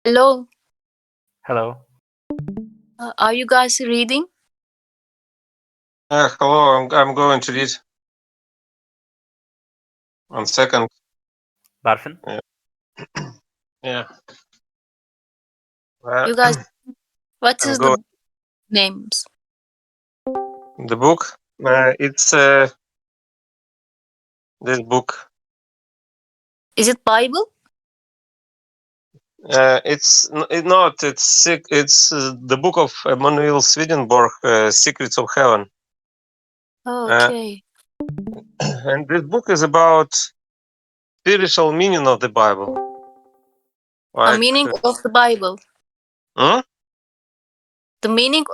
Hello, Hello. are you guys reading? Hello, I'm going to read 1 second. Barfin? Yeah. Yeah. Uh, You guys, what I'm is going the names? the book. It's this book. Is it Bible? It's not. It's the book of Emanuel Swedenborg, Secrets of Heaven. Oh, Uh, okay. and this book is about spiritual meaning of the Bible. A Like, meaning of the Bible. hmm? The meaning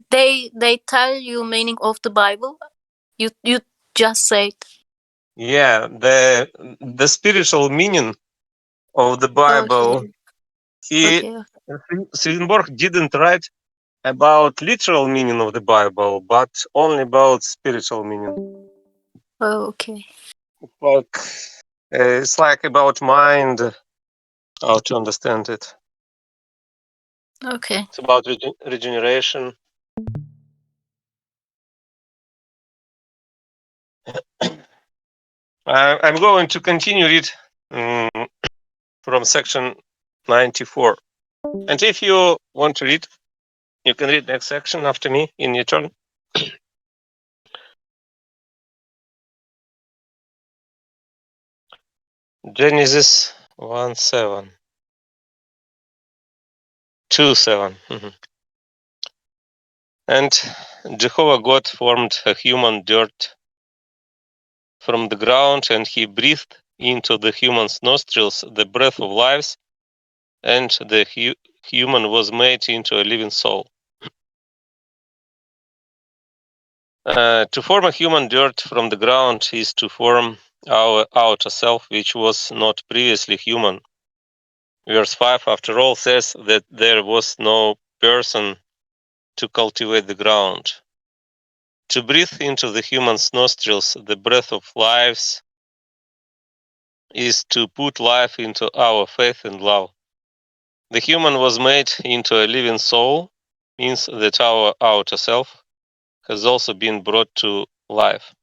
they tell you meaning of the Bible. You just said. Yeah, the spiritual meaning of the Bible. Okay, He okay, Swedenborg didn't write about literal meaning of the Bible, but only about spiritual meaning. okay, Like it's like about mind, how to understand it. okay. It's about regeneration. I'm going to continue it from section 94. And if you want to read, you can read next section after me in your turn. Genesis 1:7. 2:7. And Jehovah God formed a human dirt from the ground, and he breathed into the human's nostrils the breath of life, and the human was made into a living soul. To form a human dirt from the ground is to form our outer self, which was not previously human. Verse 5, after all, says that there was no person to cultivate the ground. To breathe into the human's nostrils the breath of life is to put life into our faith and love. The human was made into a living soul, means that our outer self has also been brought to life.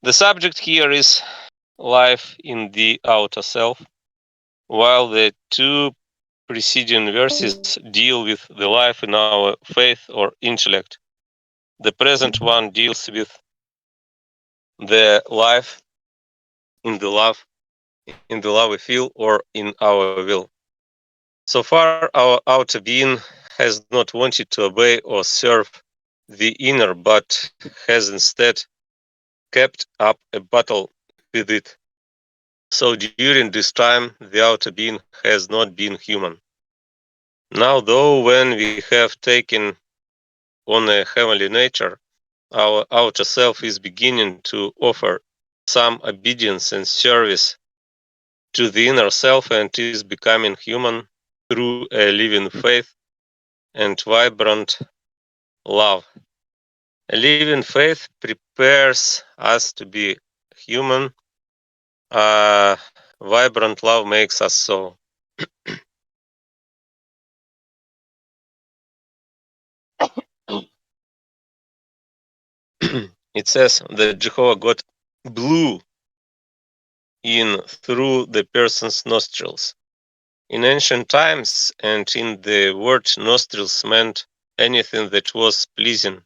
The subject here is life in the outer self, while the two preceding verses deal with the life in our faith or intellect. The present one deals with the life in the love we feel or in our will. So far, our outer being has not wanted to obey or serve the inner, but has instead kept up a battle with it. So during this time, the outer being has not been human. Now, though, when we have taken on a heavenly nature, our outer self is beginning to offer some obedience and service to the inner self and is becoming human through a living faith and vibrant love. A living faith prepares us to be human. Vibrant love makes us so. It says that Jehovah God blew in through the person's nostrils. In ancient times and in the word nostrils meant anything that was pleasing,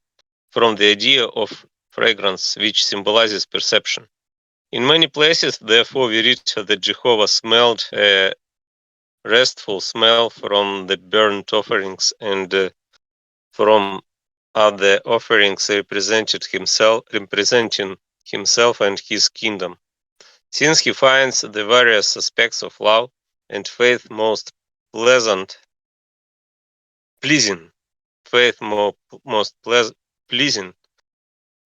from the idea of fragrance, which symbolizes perception. In many places, therefore, we read that Jehovah smelled a restful smell from the burnt offerings and from other offerings representing himself and his kingdom. Since he finds the various aspects of love and faith most pleasing, faith most pleasing,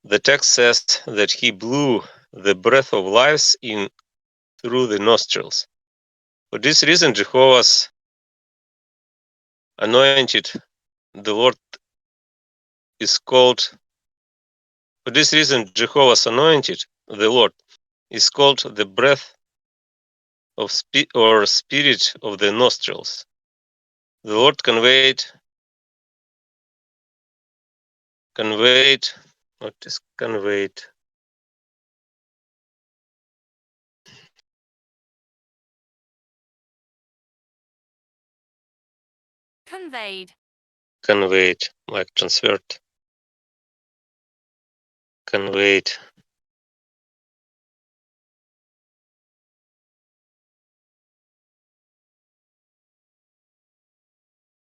the text says that he blew the breath of life in through the nostrils. For this reason, Jehovah's anointed, the Lord is called. For this reason, Jehovah's anointed, the Lord, is called the breath of or spirit of the nostrils. The Lord conveyed, what is conveyed? Conveyed. Conveyed, like transferred. Conveyed.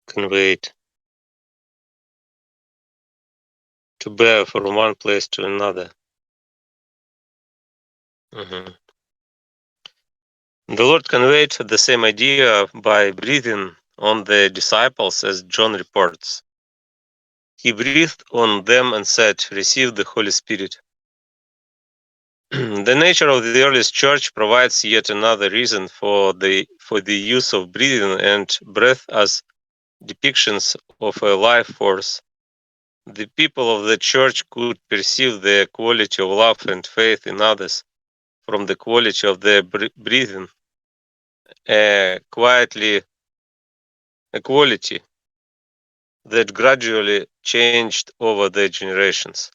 Conveyed. To bear from one place to another. Mhm. The Lord conveyed the same idea by breathing on the disciples, as John reports. He breathed on them and said, "Receive the Holy Spirit." The nature of the earliest church provides yet another reason for the use of breathing and breath as depictions of a life force. The people of the church could perceive the quality of love and faith in others from the quality of their breathing, a quality that gradually changed over the generations.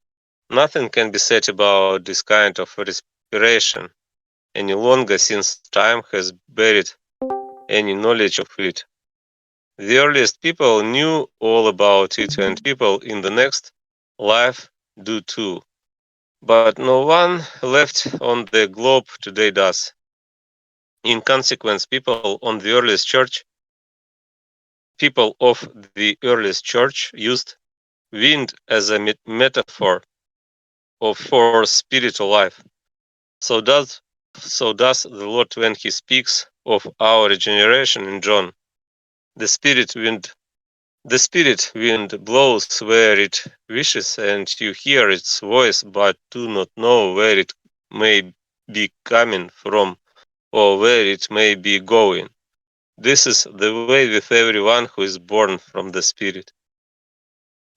Nothing can be said about this kind of respiration any longer, since time has buried any knowledge of it. The earliest people knew all about it, and people in the next life do too. But no one left on the globe today does. In consequence, people of the earliest church used wind as a metaphor for spiritual life. So does the Lord when he speaks of our regeneration in John. The spirit wind blows where it wishes, and you hear its voice, but do not know where it may be coming from or where it may be going. This is the way with everyone who is born from the Spirit.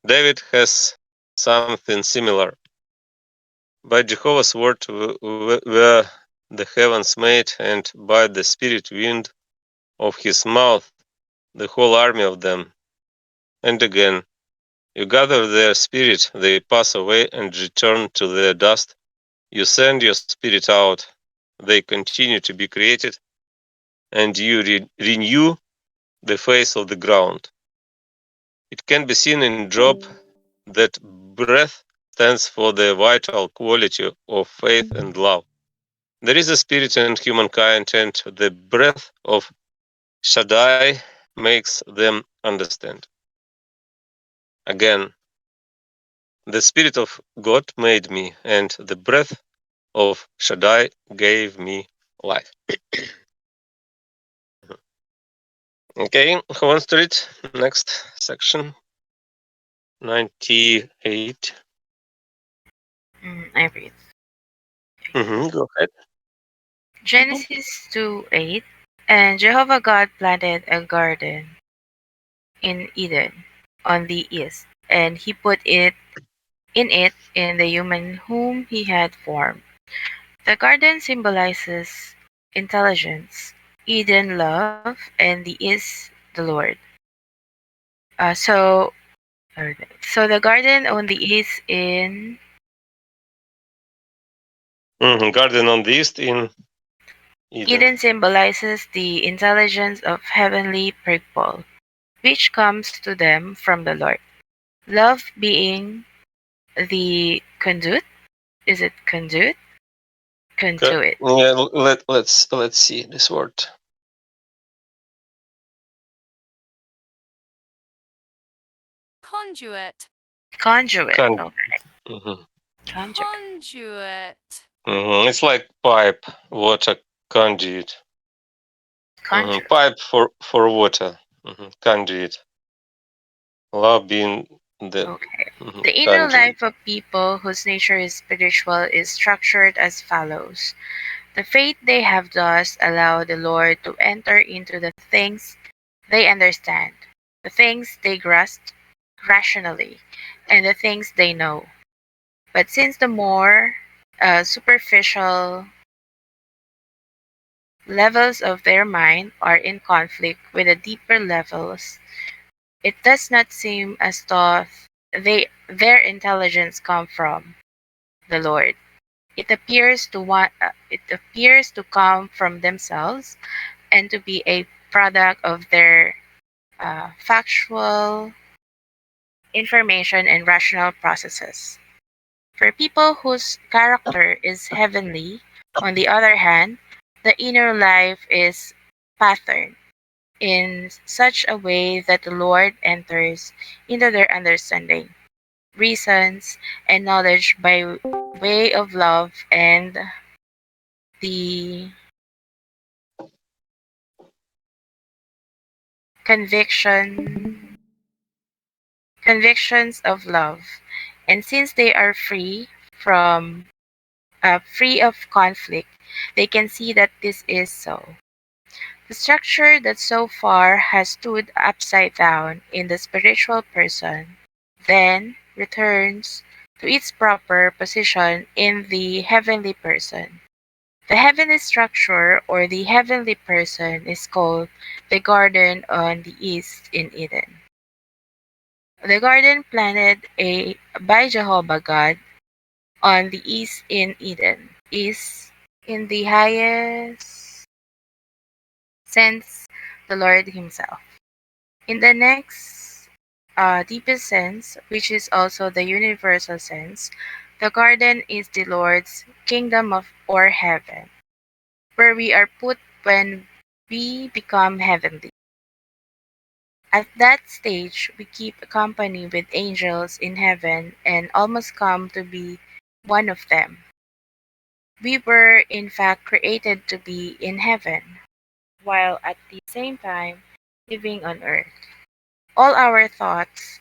David has something similar. By Jehovah's word were the heavens made, and by the spirit wind of his mouth the whole army of them. And again, you gather their spirit, they pass away and return to their dust. You send your spirit out, they continue to be created, and you renew the face of the ground. It can be seen in Job that breath stands for the vital quality of faith and love. There is a spirit in humankind, and the breath of Shaddai makes them understand. Again, the Spirit of God made me, and the breath of Shaddai gave me life. Okay, who wants to read next section? 98. I read. Go ahead. Genesis 2:8. And Jehovah God planted a garden in Eden on the east, and he put it in the human whom he had formed. The garden symbolizes intelligence, Eden love, and the east the Lord. So the garden on the east in Garden on the east in Eden. Eden symbolizes the intelligence of heavenly people, which comes to them from the Lord. Love being the conduit. Is it conduit? Conduit. Yeah, let's see this word. Conduit. Conduit. Con- Okay. Mhm. Conduit. Conduit. It's like pipe, water conduit. Conduit. Pipe for water. Conduit. Love being the Okay. The inner conduit. life of people whose nature is spiritual is structured as follows. The faith they have thus allow the Lord to enter into the things they understand, the things they grasp rationally, and the things they know. But since the more superficial levels of their mind are in conflict with the deeper levels, it does not seem as though their intelligence come from the Lord. It appears to come from themselves and to be a product of their factual information and rational processes. For people whose character is heavenly, on the other hand, the inner life is patterned in such a way that the Lord enters into their understanding, reasons, and knowledge by way of love and the convictions of love. And since they are free of conflict, they can see that this is so. The structure that so far has stood upside down in the spiritual person then returns to its proper position in the heavenly person. The heavenly structure or the heavenly person is called the garden on the east in Eden. The garden planted by Jehovah God on the east in Eden is in the highest sense the Lord Himself. In the next deepest sense, which is also the universal sense, the garden is the Lord's kingdom of or heaven, where we are put when we become heavenly. At that stage, we keep company with angels in heaven and almost come to be one of them. We were, in fact, created to be in heaven, while at the same time living on earth. All our thoughts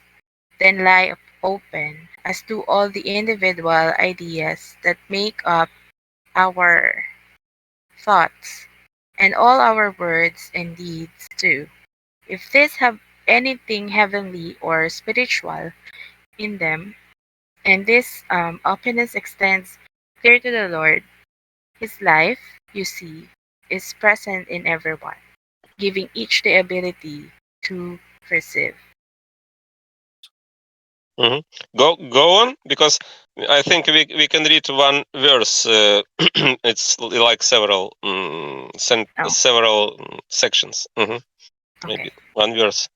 then lie open as to all the individual ideas that make up our thoughts, and all our words and deeds too. If these have anything heavenly or spiritual in them, and this openness extends clear to the Lord, His life, you see, is present in everyone, giving each the ability to perceive. Mhm. Go on, because I think we can read one verse. It's like several Oh, several sections. okay. Maybe one verse.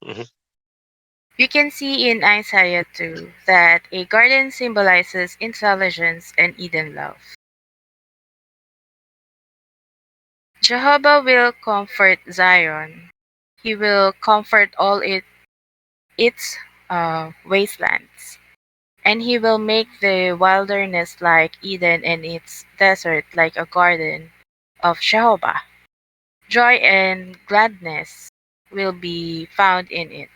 You can see in Isaiah 2 that a garden symbolizes intelligence and Eden love. Jehovah will comfort Zion. He will comfort all its wastelands. And he will make the wilderness like Eden and its desert like a garden of Jehovah. Joy and gladness will be found in it.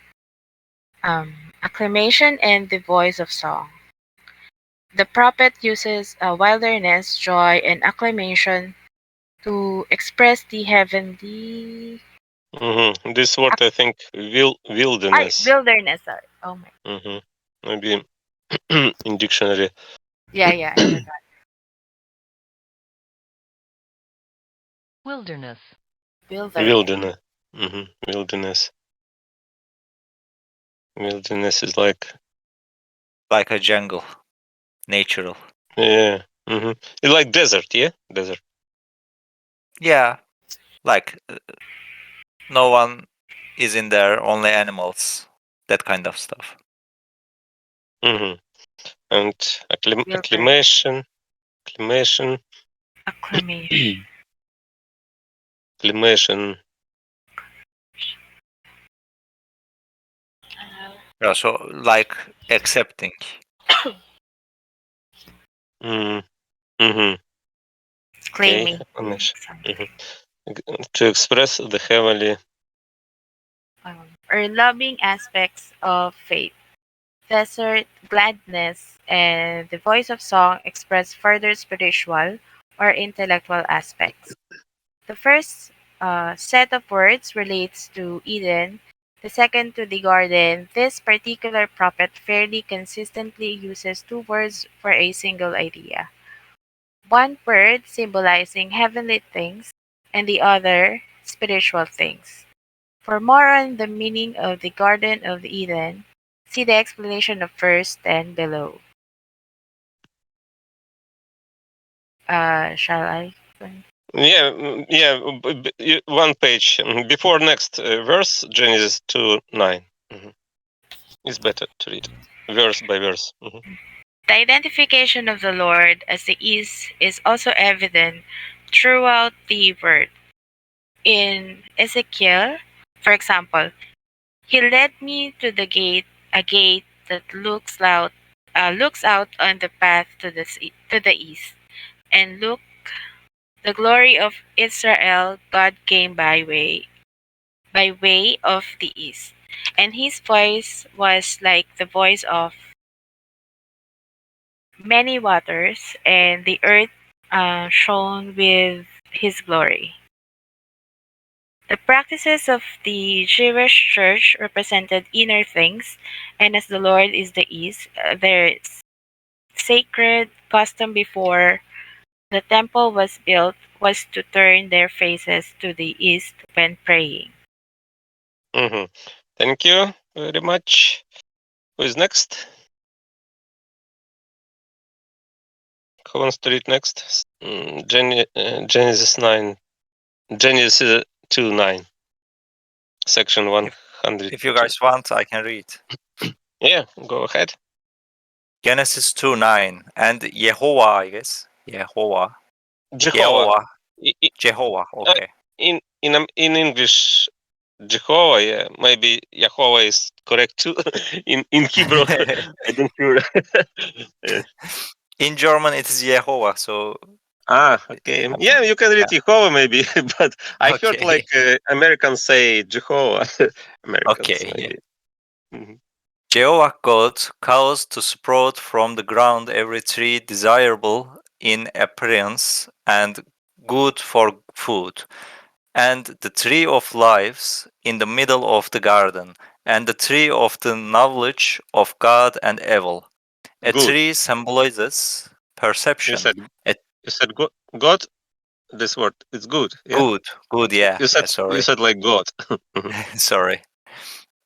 Acclamation and the voice of song. The prophet uses wilderness, joy, and acclamation to express the heavenly This word, I think, wilderness. wilderness. Sorry. Oh my. Maybe in dictionary. Yeah, I forgot. Wilderness. Wilderness. Wilderness. Wilderness. Wilderness is like a jungle, natural. yeah. It's like desert, yeah, desert. Yeah, like no one is in there, only animals, that kind of stuff. And Wilderness. acclamation. Acclamation. Acclamation. Yeah, so like accepting. Mm-hmm. Okay, Claiming acclamation. something. To express the heavenly. Or loving aspects of faith. Desert, gladness, and the voice of song express further spiritual or intellectual aspects. The first set of words relates to Eden, the second to the garden. This particular prophet fairly consistently uses two words for a single idea. One word symbolizing heavenly things, and the other spiritual things. For more on the meaning of the Garden of Eden, see the explanation of verse 10 below. Shall I? One page before next verse, Genesis 2:9. It's better to read verse by verse. The identification of the Lord as the is also evident throughout the word. In Ezekiel, for example, he led me to the gate, a gate that looks out on the path to the east, and look, the glory of Israel, God came by way of the east, and his voice was like the voice of many waters, and the earth shone with his glory. The practices of the Jewish church represented inner things, and as the Lord is the east, their sacred custom before the temple was built was to turn their faces to the east when praying. Thank you very much. Who is next? Who wants to read next? Genesis 9. Genesis 2:9. Section 100. If you guys want, I can read. Yeah, go ahead. Genesis 2:9 and Yehovah, I guess. Yehovah. Jehovah. Jehovah. Okay. In English, Jehovah, yeah, maybe Yahweh is correct too. in Hebrew, I don't sure. Yes. In German, it is Yehovah. So Okay. Yeah, you can read Jehovah maybe, but I heard Okay. like Americans say Jehovah. Americans Okay. maybe. Mhm. Jehovah God caused to sprout from the ground every tree desirable in appearance and good for food, and the tree of lives in the middle of the garden, and the tree of the knowledge of God and evil. A Good. tree symbolizes You perception. said God. This word is good. Yeah. Good, yeah. You said Sorry. like God. Sorry.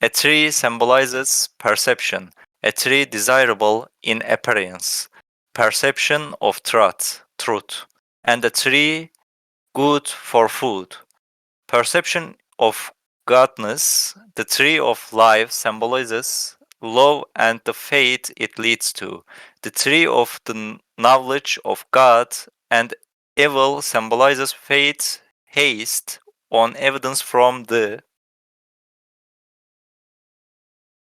A tree symbolizes perception. A tree desirable in appearance, perception of truth, and a tree good for food, perception of godness. The tree of life symbolizes love and the faith it leads to. The tree of the knowledge of God and evil symbolizes faith, haste on evidence from the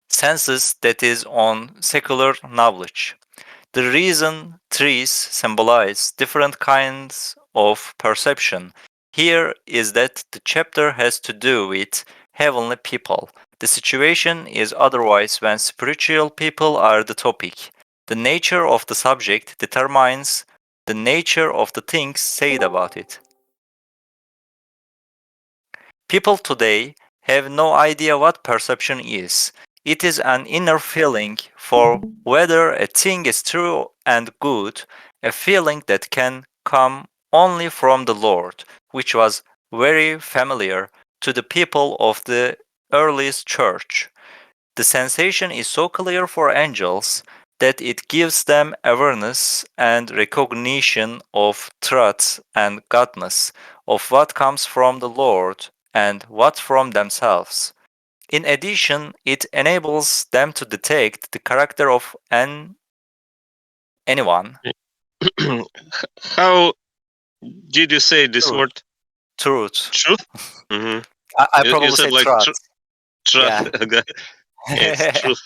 senses, that is, on secular knowledge. The reason trees symbolize different kinds of perception here is that the chapter has to do with heavenly people. The situation is otherwise when spiritual people are the topic. The nature of the subject determines the nature of the things said about it. People today have no idea what perception is. It is an inner feeling for whether a thing is true and good, a feeling that can come only from the Lord, which was very familiar to the people of the earliest church. The sensation is so clear for angels that it gives them awareness and recognition of truth and godness, of what comes from the Lord and what from themselves. In addition, it enables them to detect the character of anyone. How did you say this Truth. word? Truth. Truth. Mm-hmm. I You probably said say like truth. truth. Yeah. It's truth.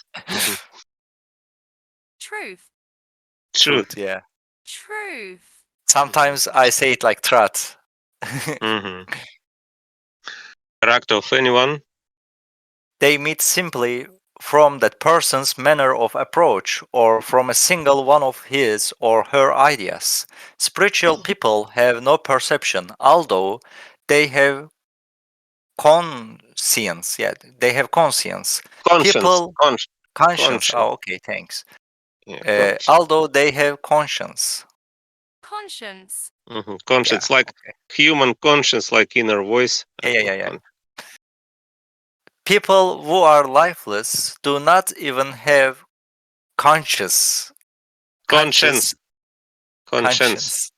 Truth. Truth. Yeah. Truth. Sometimes I say it like truth. Mm-hmm. Character of anyone. They meet simply from that person's manner of approach or from a single one of his or her ideas. Spiritual people have no perception, although they have conscience. Yeah, they have conscience. Conscience. People, conscience. Conscience. Oh, okay, thanks. Yeah, conscience. Although they have conscience. Conscience. Conscience, Yeah, like okay. human conscience, like inner voice. Yeah. People who are lifeless do not even have conscious Conscience. conscience.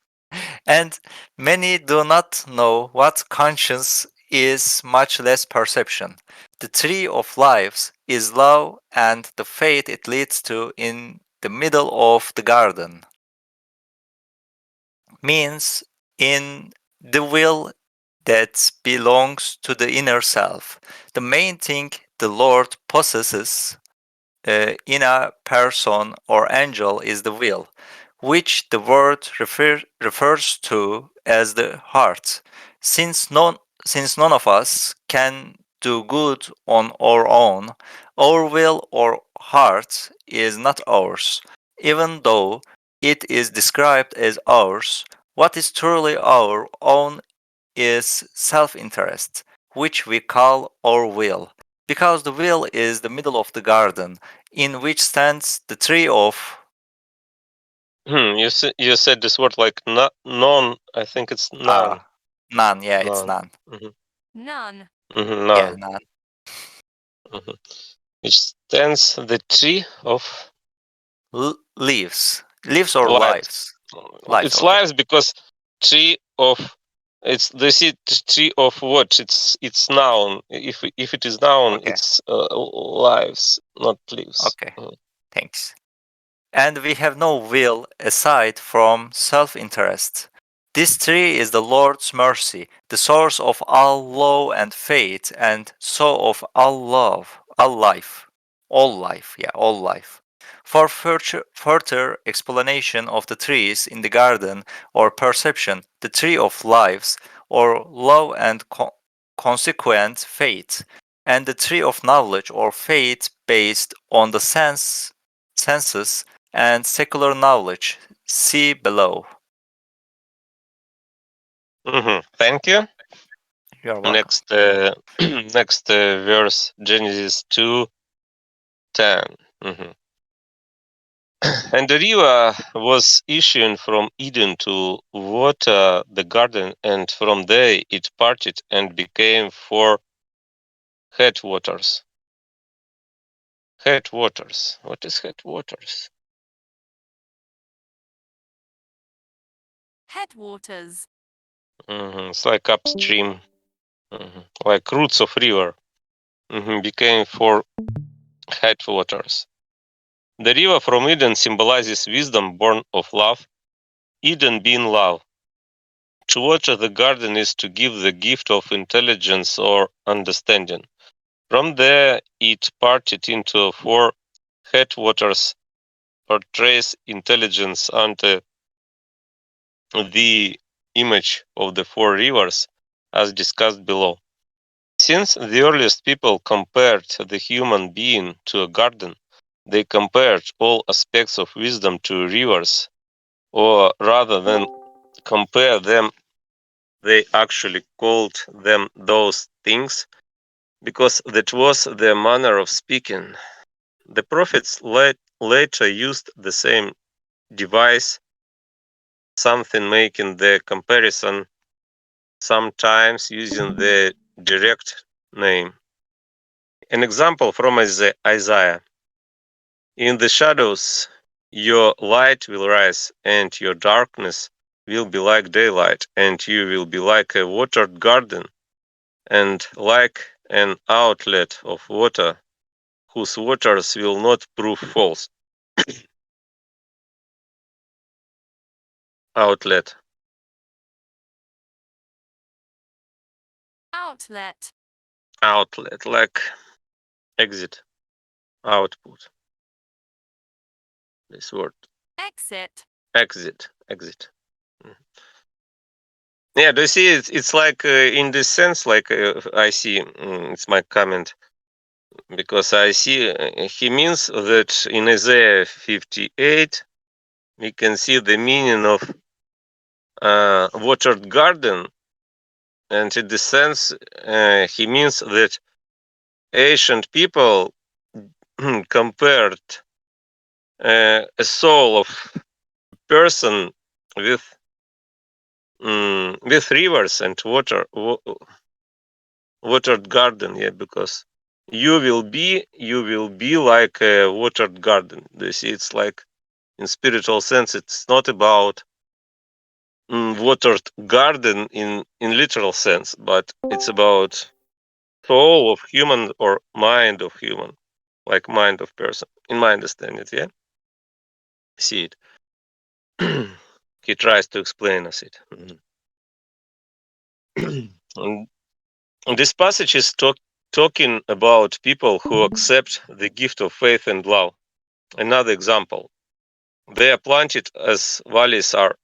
And many do not know what conscience is, much less perception. The tree of lives is love and the fate it leads to in the middle of the garden. Means in the will that belongs to the inner self. The main thing the Lord possesses in a person or angel is the will, which the word refers to as the heart. Since none of us can do good on our own, our will or heart is not ours, even though it is described as ours. What is truly our own is self interest, which we call our will, because the will is the middle of the garden, in which stands the tree of. You said this word like non. I think it's none. None, yeah, it's None. none. None. Yeah, None. none. Which stands the tree of Leaves. Leaves or lives. lives? Lives, It's okay. lives because tree of it's the tree of what? It's noun. If it is noun, Okay, it's lives, not leaves. okay. Thanks. And we have no will aside from self interest. This tree is the Lord's mercy, the source of all law and faith, and so of all love, all life. All life. For further explanation of the trees in the garden or perception, the tree of lives, or love and consequent faith, and the tree of knowledge or faith based on the senses and secular knowledge. See below. Thank you. You are welcome. Next, next verse, Genesis 2:10. And the river was issuing from Eden to water the garden, and from there it parted and became four headwaters. Headwaters. What is headwaters? Headwaters. It's like upstream, like roots of river. Became four headwaters. The river from Eden symbolizes wisdom born of love, Eden being love. To water the garden is to give the gift of intelligence or understanding. From there it parted into four headwaters, portrays intelligence under the image of the four rivers, as discussed below. Since the earliest people compared the human being to a garden, they compared all aspects of wisdom to rivers, or rather than compare them, they actually called them those things because that was their manner of speaking. The prophets later used the same device, something making the comparison, sometimes using the direct name. An example from Isaiah. In the shadows, your light will rise, and your darkness will be like daylight, and you will be like a watered garden, and like an outlet of water, whose waters will not prove false. Outlet. Outlet. Outlet, like exit, output. This word. Exit. Exit. Yeah, do you see? It's like in this sense, like I see. It's my comment because I see he means that in Isaiah 58 we can see the meaning of watered garden, and in this sense he means that ancient people compared a soul of person with with rivers and watered garden, yeah, because you will be like a watered garden. You see, it's like in spiritual sense, it's not about watered garden in literal sense, but it's about soul of human or mind of human, like mind of person, in my understanding, yeah. See it. He tries to explain us it. And this passage is talking about people who accept the gift of faith and love. Another example: they are planted as valleys are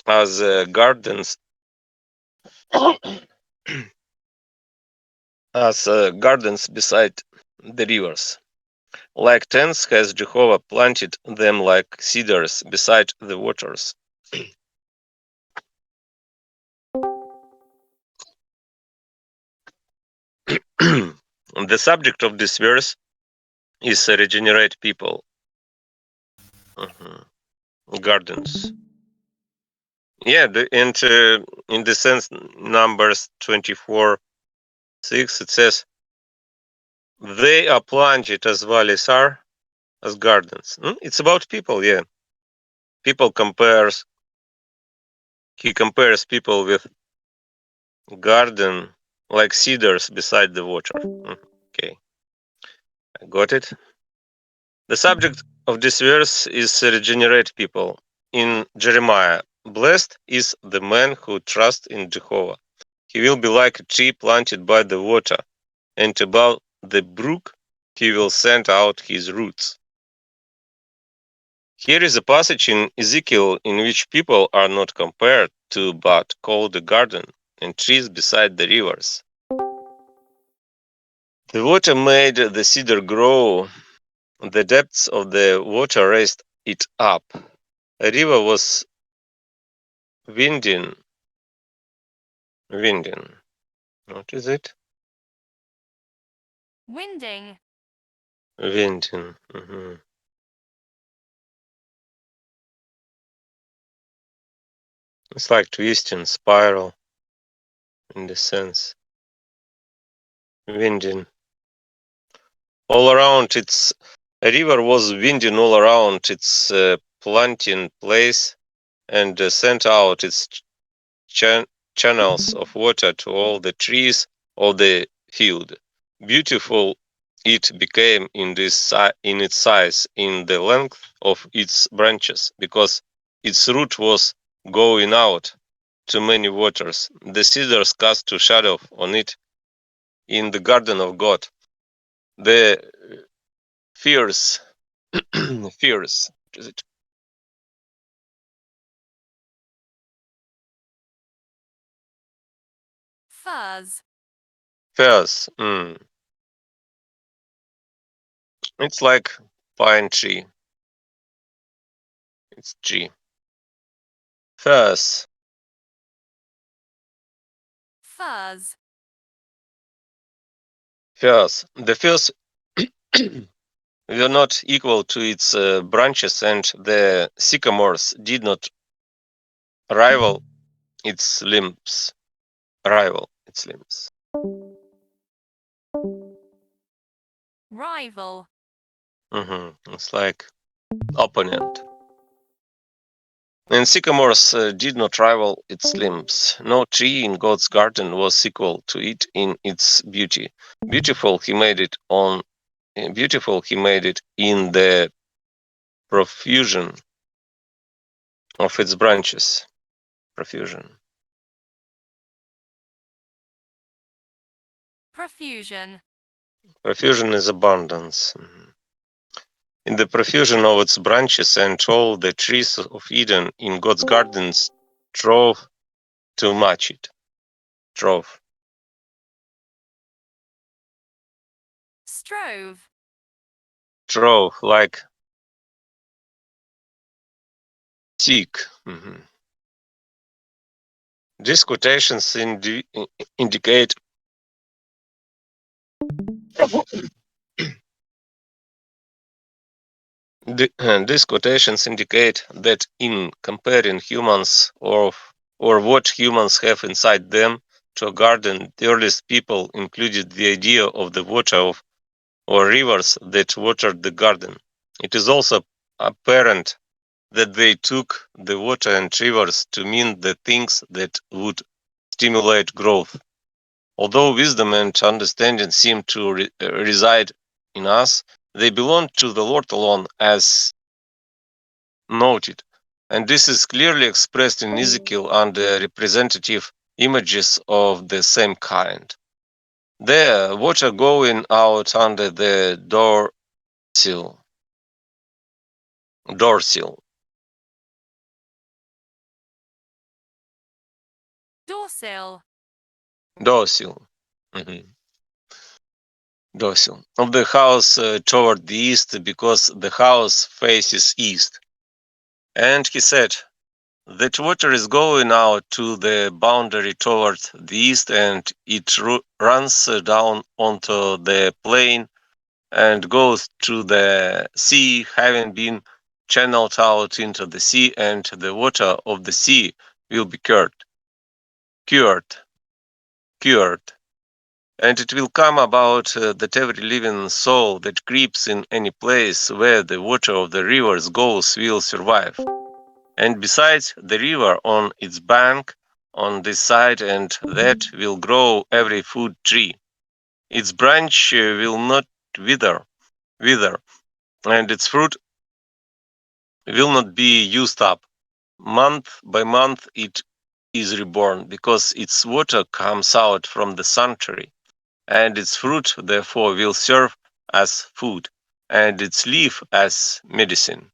as gardens, as gardens beside the rivers. Like tents has Jehovah planted them like cedars beside the waters. The subject of this verse is regenerate people. Gardens. Yeah, and in the sense, Numbers 24:6, it says, they are planted as valleys are, as gardens. It's about people, yeah. People he compares people with garden like cedars beside the water. Okay, I got it. The subject of this verse is regenerate people. In Jeremiah, blessed is the man who trusts in Jehovah. He will be like a tree planted by the water, and above the brook he will send out his roots. Here is a passage in Ezekiel in which people are not compared to but called a garden and trees beside the rivers. The water made the cedar grow. The depths of the water raised it up. A river was winding. What is it? Winding. Winding. It's like twisting, spiral, in the sense. Winding. All around its a river was winding all around its planting place and sent out its channels of water to all the trees of the field. Beautiful it became in its size, in the length of its branches, because its root was going out to many waters. The cedars cast a shadow on it in the garden of God. The fierce, fierce, what is it? Fuzz. Fierce. It's like pine tree. It's G. Fierce. Fuzz. Fierce. The fierce were not equal to its branches, and the sycamores did not rival its limbs. Rival its limbs. Rival. It's like opponent. And sycamores did not rival its limbs. No tree in God's garden was equal to it in its beauty. Beautiful he made it in the profusion of its branches. Profusion. Profusion. Profusion is abundance. In the profusion of its branches, and all the trees of Eden in God's gardens strove to match it. Strove. Strove. Strove, like seek. These quotations indicate these quotations indicate that in comparing humans of or what humans have inside them, to a garden, the earliest people included the idea of the water of, or rivers that watered the garden. It is also apparent that they took the water and rivers to mean the things that would stimulate growth. Although wisdom and understanding seem to reside in us, they belong to the Lord alone, as noted. And this is clearly expressed in Ezekiel under representative images of the same kind. There, water going out under the door sill. Dorsal. Dorsal. Dorsal. Mhm. Dorsal. Of the house toward the east, because the house faces east. And he said, that water is going out to the boundary toward the east, and it runs down onto the plain and goes to the sea, having been channeled out into the sea, and the water of the sea will be cured, and it will come about that every living soul that creeps in any place where the water of the rivers goes will survive. And besides the river on its bank, on this side and that, will grow every food tree. Its branch will not wither, and its fruit will not be used up. Month by month it is reborn, because its water comes out from the sanctuary, and its fruit therefore will serve as food, and its leaf as medicine.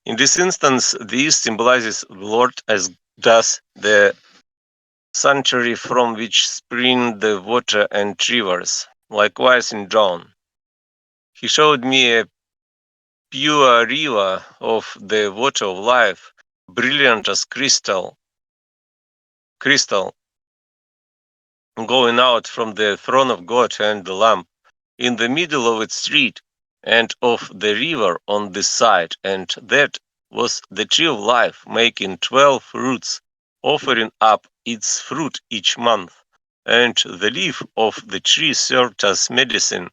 In this instance, the east symbolizes the Lord, as does the sanctuary from which spring the water and rivers. Likewise in John, he showed me a pure river of the water of life, brilliant as crystal, going out from the throne of God and the Lamb, in the middle of its street, and of the river on this side, and that was the tree of life, making 12 roots, offering up its fruit each month, and the leaf of the tree served as medicine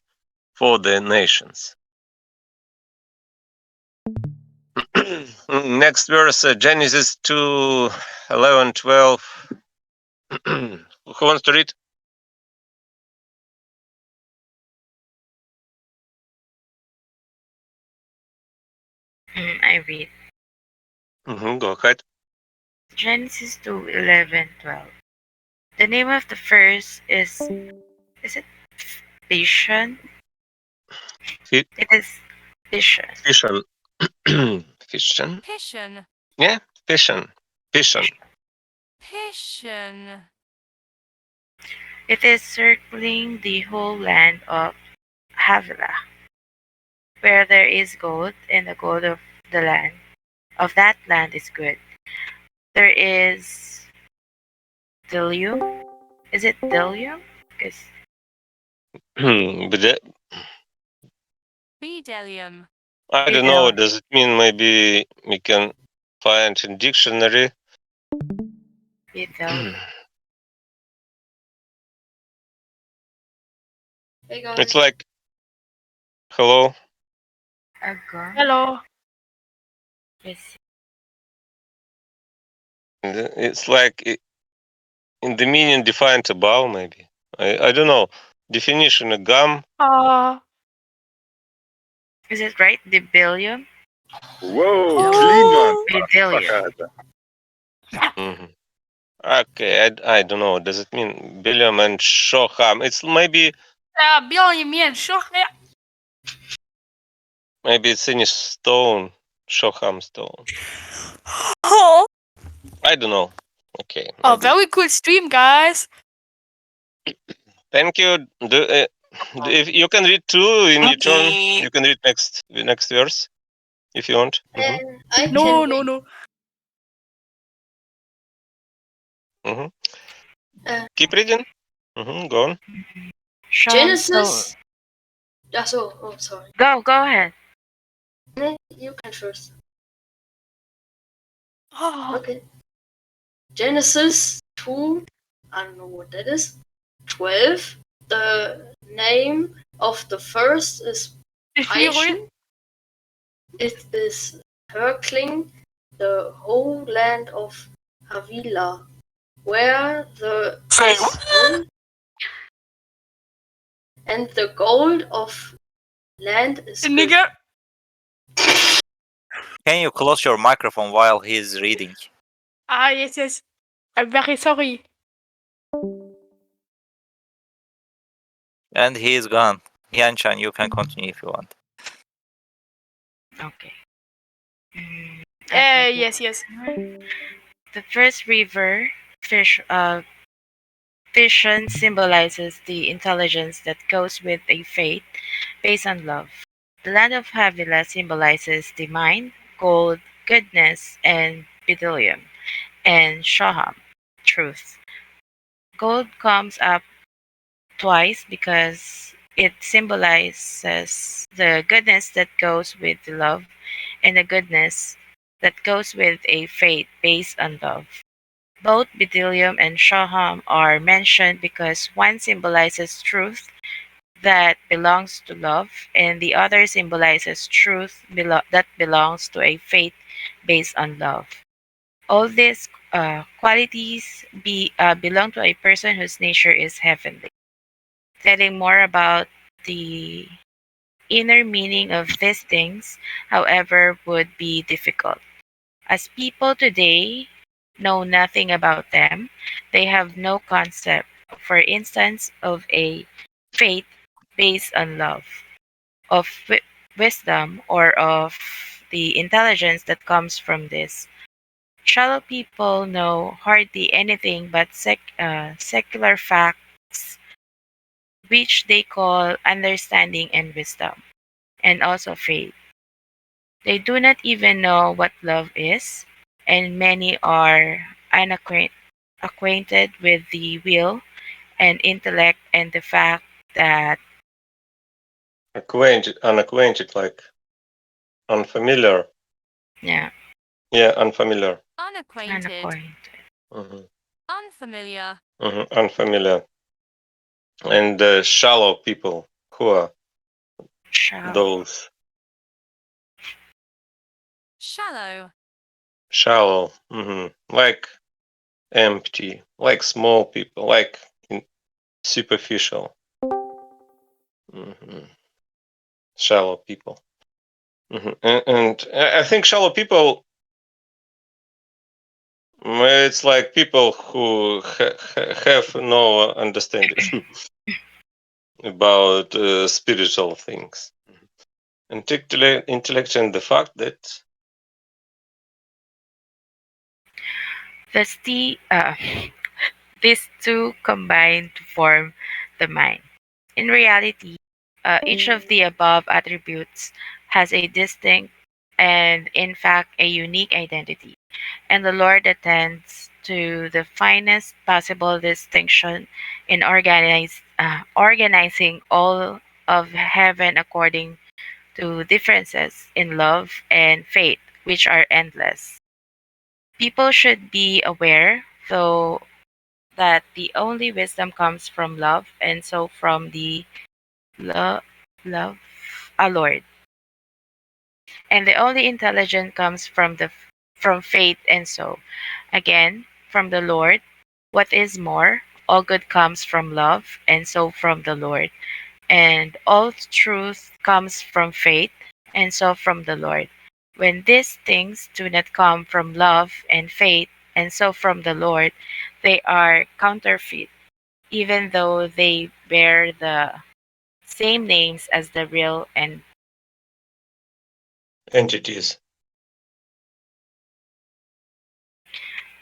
for the nations. Next verse, Genesis 2, 11, 12. Who wants to read? I read Go ahead. Genesis 2, 11, 12. The name of the first is it Vision? Fi- It is Vision. Fission. Fission? Pission. Yeah, fission. Fission. Pission. It is circling the whole land of Havilah, where there is gold, and the gold of the land of that land is good. There is Delium. Is it Delium? Because But Bedelium. I don't know. What does it mean? Maybe we can find in dictionary. Bethel. Hey guys. It's like, hello. Agon. Hello. Yes. It's like in the meaning defined above. Maybe I don't know. Definition: a gum. Is it right? Debilium? Whoa, clean one. Bedelium. Mhm. Okay, I don't know. Does it mean Bilium and Shoham? It's maybe it's in a stone. Shoham stone. I don't know. Okay. Maybe. very good stream, guys. Thank you. If you can read two in your turn, you can read next verse if you want. No. Keep reading. Go on. Genesis. That's all. Oh, sorry. Go ahead. You can first. Okay. Genesis 2, I don't know what that is, 12. The name of the first is Peischen. It is Herkling, the whole land of Havila, where the gold and the gold of land is good. Can you close your microphone while he's reading? Yes. I'm very sorry. And he is gone. Yanchan, you can continue if you want. Okay. Yes. The first river, vision symbolizes the intelligence that goes with a faith based on love. The land of Havila symbolizes the mind, gold, goodness, and bdellium, and Shaham, truth. Gold comes up twice because it symbolizes the goodness that goes with the love and the goodness that goes with a faith based on love. Both bdellium and Shaham are mentioned because one symbolizes truth that belongs to love, and the other symbolizes truth that belongs to a faith based on love. All these qualities belong to a person whose nature is heavenly. Telling more about the inner meaning of these things, however, would be difficult. As people today know nothing about them, they have no concept, for instance, of a faith based on love, of wisdom, or of the intelligence that comes from this. Shallow people know hardly anything but secular facts, which they call understanding and wisdom, and also faith. They do not even know what love is, and many are acquainted with the will and intellect and the fact that Unacquainted, like unfamiliar. yeah, Unfamiliar. Unacquainted. Mhm. Unfamiliar. Unfamiliar. And shallow people, who are shallow. those? Shallow. Shallow. Like empty, like small people, like superficial. Shallow people. And I think shallow people, it's like people who have no understanding about spiritual things. Intellect and the fact that These two combine to form the mind. In reality, each of the above attributes has a distinct and, in fact, a unique identity, and the Lord attends to the finest possible distinction in organizing all of heaven according to differences in love and faith, which are endless. People should be aware, though, that the only wisdom comes from love, and so from the love, our Lord, and the only intelligence comes from faith, and so again from the Lord. What is more, all good comes from love, and so from the Lord, and all truth comes from faith, and so from the Lord. When these things do not come from love and faith, and so from the Lord, they are counterfeit, even though they bear the same names as the real and entities.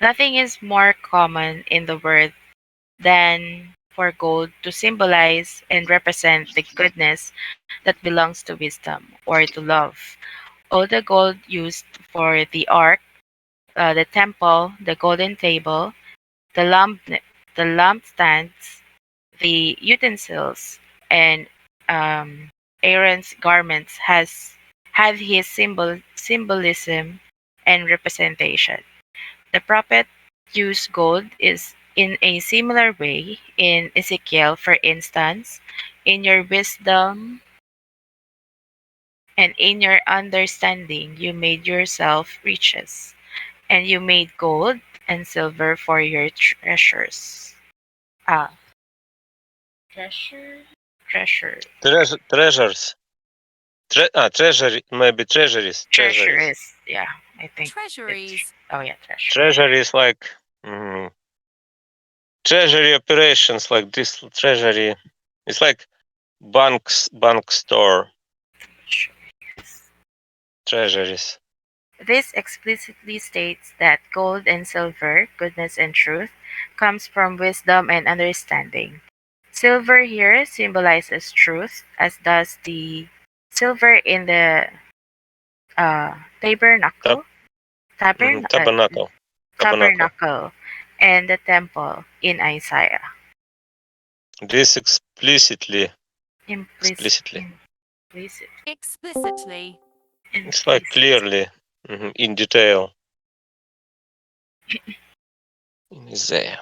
nothing is more common in the world than for gold to symbolize and represent the goodness that belongs to wisdom or to love. All the gold used for the ark, the temple, the golden table, the lampstands, the utensils, and Aaron's garments had his symbolism and representation. The prophet use gold is in a similar way in Ezekiel, for instance, in your wisdom and in your understanding you made yourself riches, and you made gold and silver for your treasures. Ah, treasure, treasure, Treasures. Treasury, maybe treasuries. treasures. Yeah, I think. Treasuries. Oh yeah, treasure. Treasury is like treasury operations, like this treasury. It's like bank store treasuries. This explicitly states that gold and silver, goodness and truth, comes from wisdom and understanding. Silver here symbolizes truth, as does the silver in the tabernacle, Tabernacle. tabernacle, and the temple in Isaiah. This explicitly. Implicit. Explicitly. It's like clearly, in detail. In Isaiah.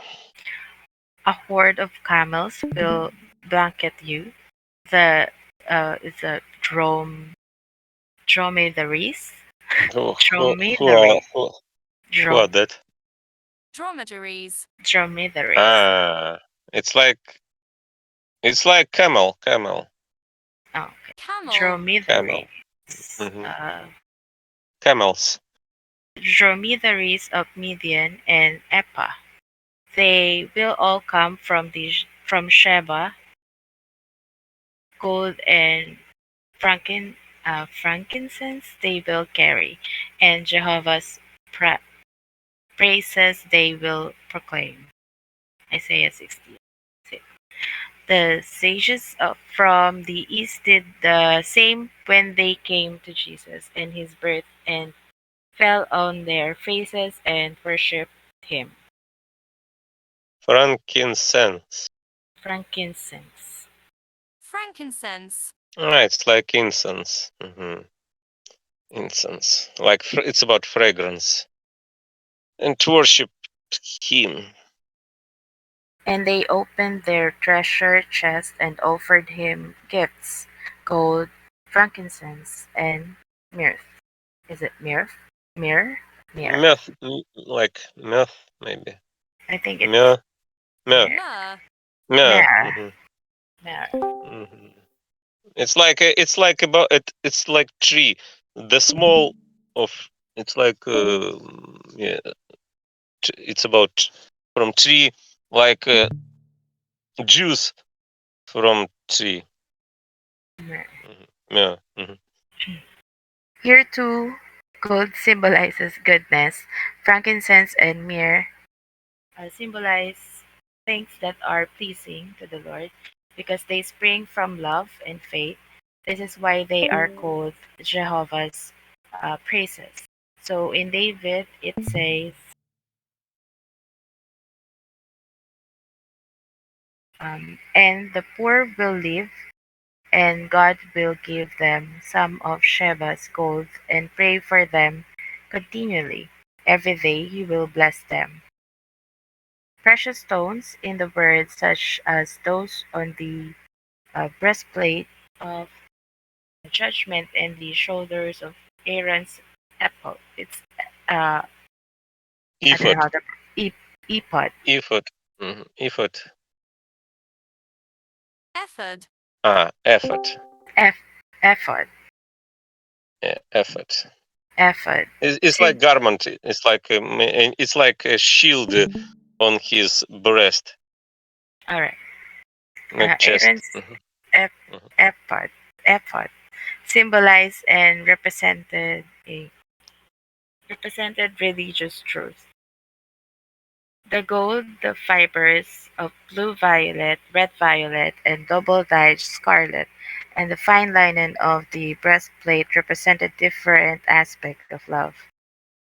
A horde of camels will blanket you. The is a dromedaries. Who Dromedaries. are that? Dromedaries. Dromedaries. It's like camel. Oh, okay. Camel. Dromedaries. Camels. Dromedaries of Midian and Epa. They will all come from Sheba. Gold and frankincense they will carry, and Jehovah's praises they will proclaim. Isaiah 66. The sages from the east did the same when they came to Jesus and his birth, and fell on their faces and worshipped him. Frankincense. Frankincense. Frankincense. It's like incense. Incense. Like it's about fragrance. And to worship him. And they opened their treasure chest and offered him gifts, gold, frankincense, and myrrh. Is it myrrh? Myrrh? Meth, like meth, maybe. I think it's Myrrh. Myrrh. myrrh. It's like about it. It's like tree. The small of it's like yeah. It's about from tree, like juice from tree. Yeah. Here too, gold symbolizes goodness. Frankincense and myrrh symbolize things that are pleasing to the Lord because they spring from love and faith. This is why they are called Jehovah's praises. So in David, it says, and the poor will live, and God will give them some of Sheba's gold and pray for them continually. Every day he will bless them. Precious stones in the word, such as those on the breastplate of judgment and the shoulders of Aaron's ephod. It's I don't know how to ephod. Ephod. Ephod. Ephod. Ephod. Ephod. Yeah, ephod. Ephod. It's like garment. It's like a shield on his breast. All right. Not chest. Aaron's ephod symbolized and represented religious truth. The gold, the fibers of blue violet, red violet, and double dyed scarlet, and the fine linen of the breastplate represented different aspects of love.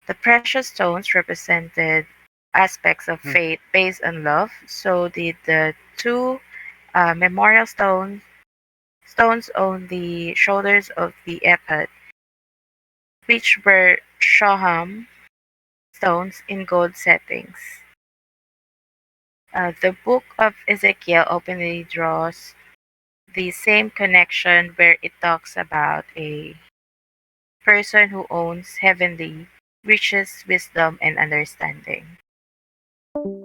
The precious stones represented aspects of faith based on love. So did the two memorial stones on the shoulders of the ephod, which were shoham stones in gold settings. The book of Ezekiel openly draws the same connection where it talks about a person who owns heavenly riches, wisdom, and understanding.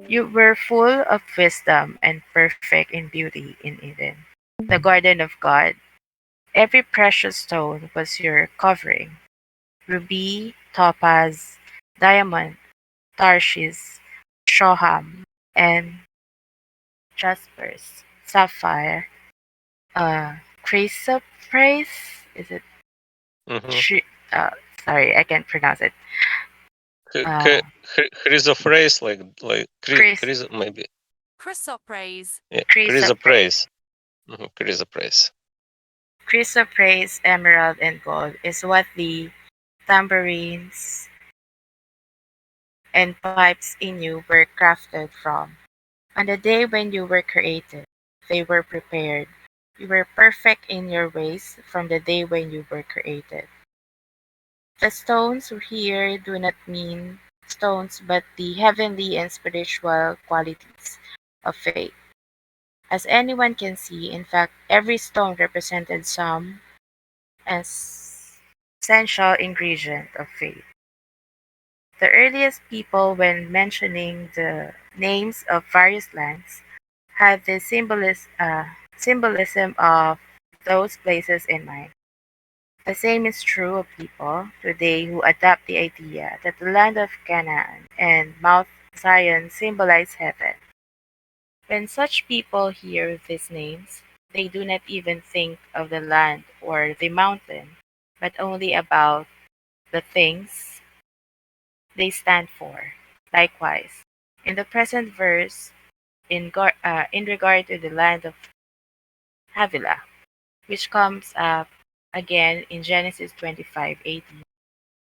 You were full of wisdom and perfect in beauty in Eden, the garden of God. Every precious stone was your covering: ruby, topaz, diamond, tarshish, shoham, and jaspers, sapphire, chrysoprase. Is it? Mm-hmm. Uh, sorry, I can't pronounce it. Chrysoprase, like Chris, maybe. Chrysoprase. Yeah, chrysoprase. chrysoprase. Chrysoprase. Chrysoprase, emerald, and gold is what the tambourines and pipes in you were crafted from. On the day when you were created, they were prepared. You were perfect in your ways from the day when you were created. The stones here do not mean stones, but the heavenly and spiritual qualities of faith. As anyone can see, in fact, every stone represented some essential ingredient of faith. The earliest people, when mentioning the names of various lands, had the symbolism of those places in mind. The same is true of people today who adopt the idea that the land of Canaan and Mount Zion symbolize heaven. When such people hear these names, they do not even think of the land or the mountain, but only about the things they stand for. Likewise, in the present verse, in regard to the land of Havilah, which comes up again in Genesis 25:18.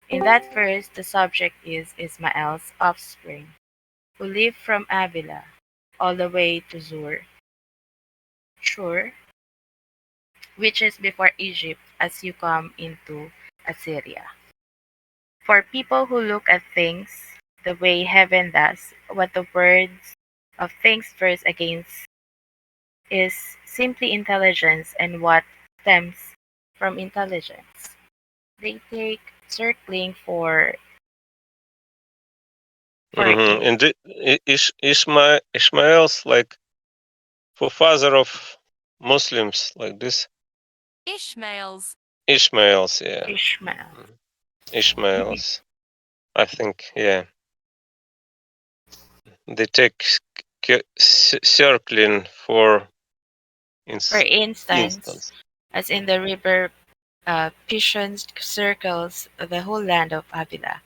In that verse, the subject is Ismael's offspring, who lived from Havilah all the way to Shur, which is before Egypt as you come into Assyria. For people who look at things the way heaven does, what the words of things verse against is simply intelligence and what stems from intelligence. They take circling for Mm-hmm. And Ishmael's like forefather of Muslims, like this. Ishmaels. Ishmael's, yeah. Ishmael. Ishmael's. I think, yeah. They take circling for For instance, instance. as in the river Pishon circles the whole land of Havilah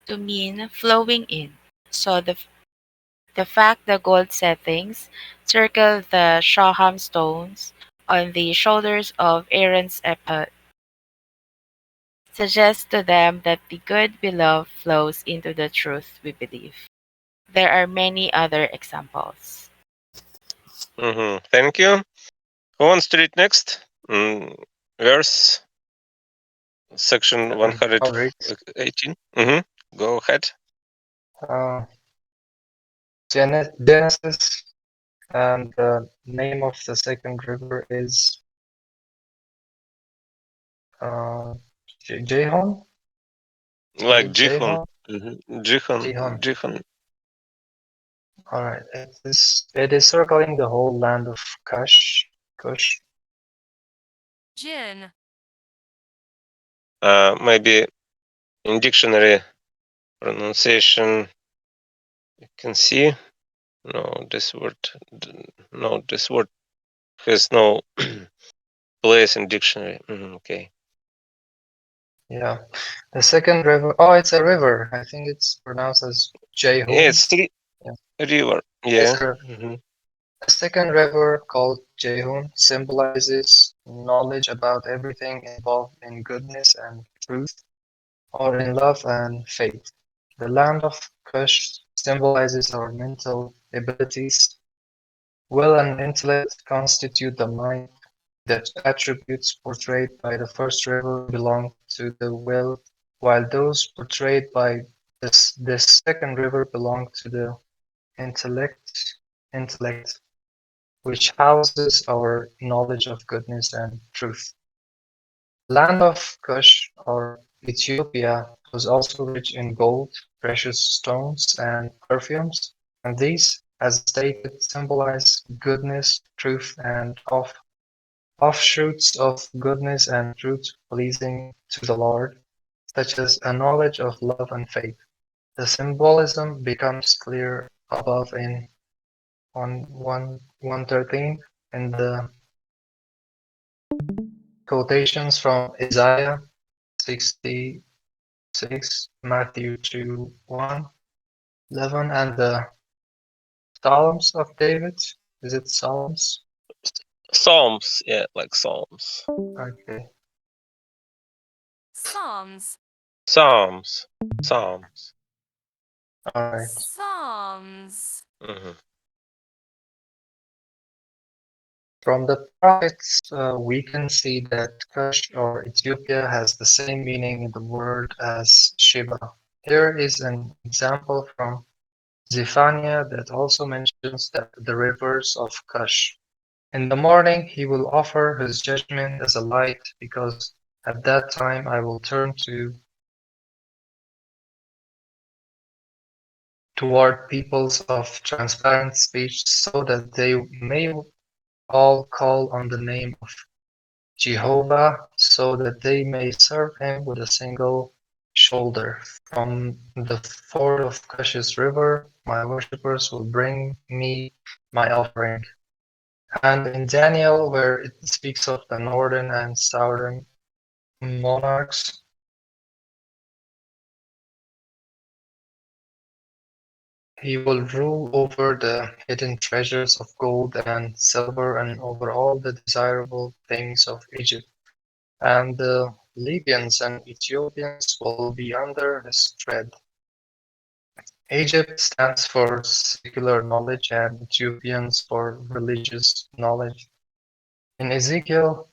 to mean flowing in. So the fact the gold settings circle the Shaham stones on the shoulders of Aaron's ephod suggests to them that the good we love flows into the truth we believe. There are many other examples. Mm-hmm. Thank you. Who wants to read next? Verse section I'll read. 118. Mm-hmm. Go ahead. Uh, Genesis, and the name of the second river is uh, Jehon. Like Jihon. Jehon. Jehon. Jihon. All right. It is circling the whole land of Kush. Jin. Maybe in dictionary pronunciation you can see. No, this word has no place in dictionary. Okay. Yeah. The second river. Oh, it's a river. I think it's pronounced as Yeah, Jehon. it's Yeah. river. It's Yeah. a second river called Jehon symbolizes knowledge about everything involved in goodness and truth, or in love and faith. The land of Kush symbolizes our mental abilities. Will and intellect constitute the mind. The attributes portrayed by the first river belong to the will, while those portrayed by this second river belong to the intellect. intellect, which houses our knowledge of goodness and truth. The land of Kush, or Ethiopia, was also rich in gold, precious stones, and perfumes, and these, as stated, symbolize goodness, truth, and offshoots of goodness and truth pleasing to the Lord, such as a knowledge of love and faith. The symbolism becomes clear above in on 113 in the quotations from Isaiah 66, Matthew 2, 1, 11, and the Psalms of David. Is it Psalms? Psalms, yeah, like Psalms. Okay. Psalms. Psalms. Psalms. All right. Psalms. Mhm. From the prophets, we can see that Kush or Ethiopia has the same meaning in the word as Sheba. Here is an example from Zephaniah that also mentions that the rivers of Kush. In the morning he will offer his judgment as a light, because at that time I will turn toward peoples of transparent speech, so that they may all call on the name of Jehovah, so that they may serve him with a single shoulder. From the ford of Cush's river, my worshippers will bring me my offering. And in Daniel, where it speaks of the northern and southern monarchs, he will rule over the hidden treasures of gold and silver and over all the desirable things of Egypt. And the Libyans and Ethiopians will be under his tread. Egypt stands for secular knowledge and Ethiopians for religious knowledge. In Ezekiel,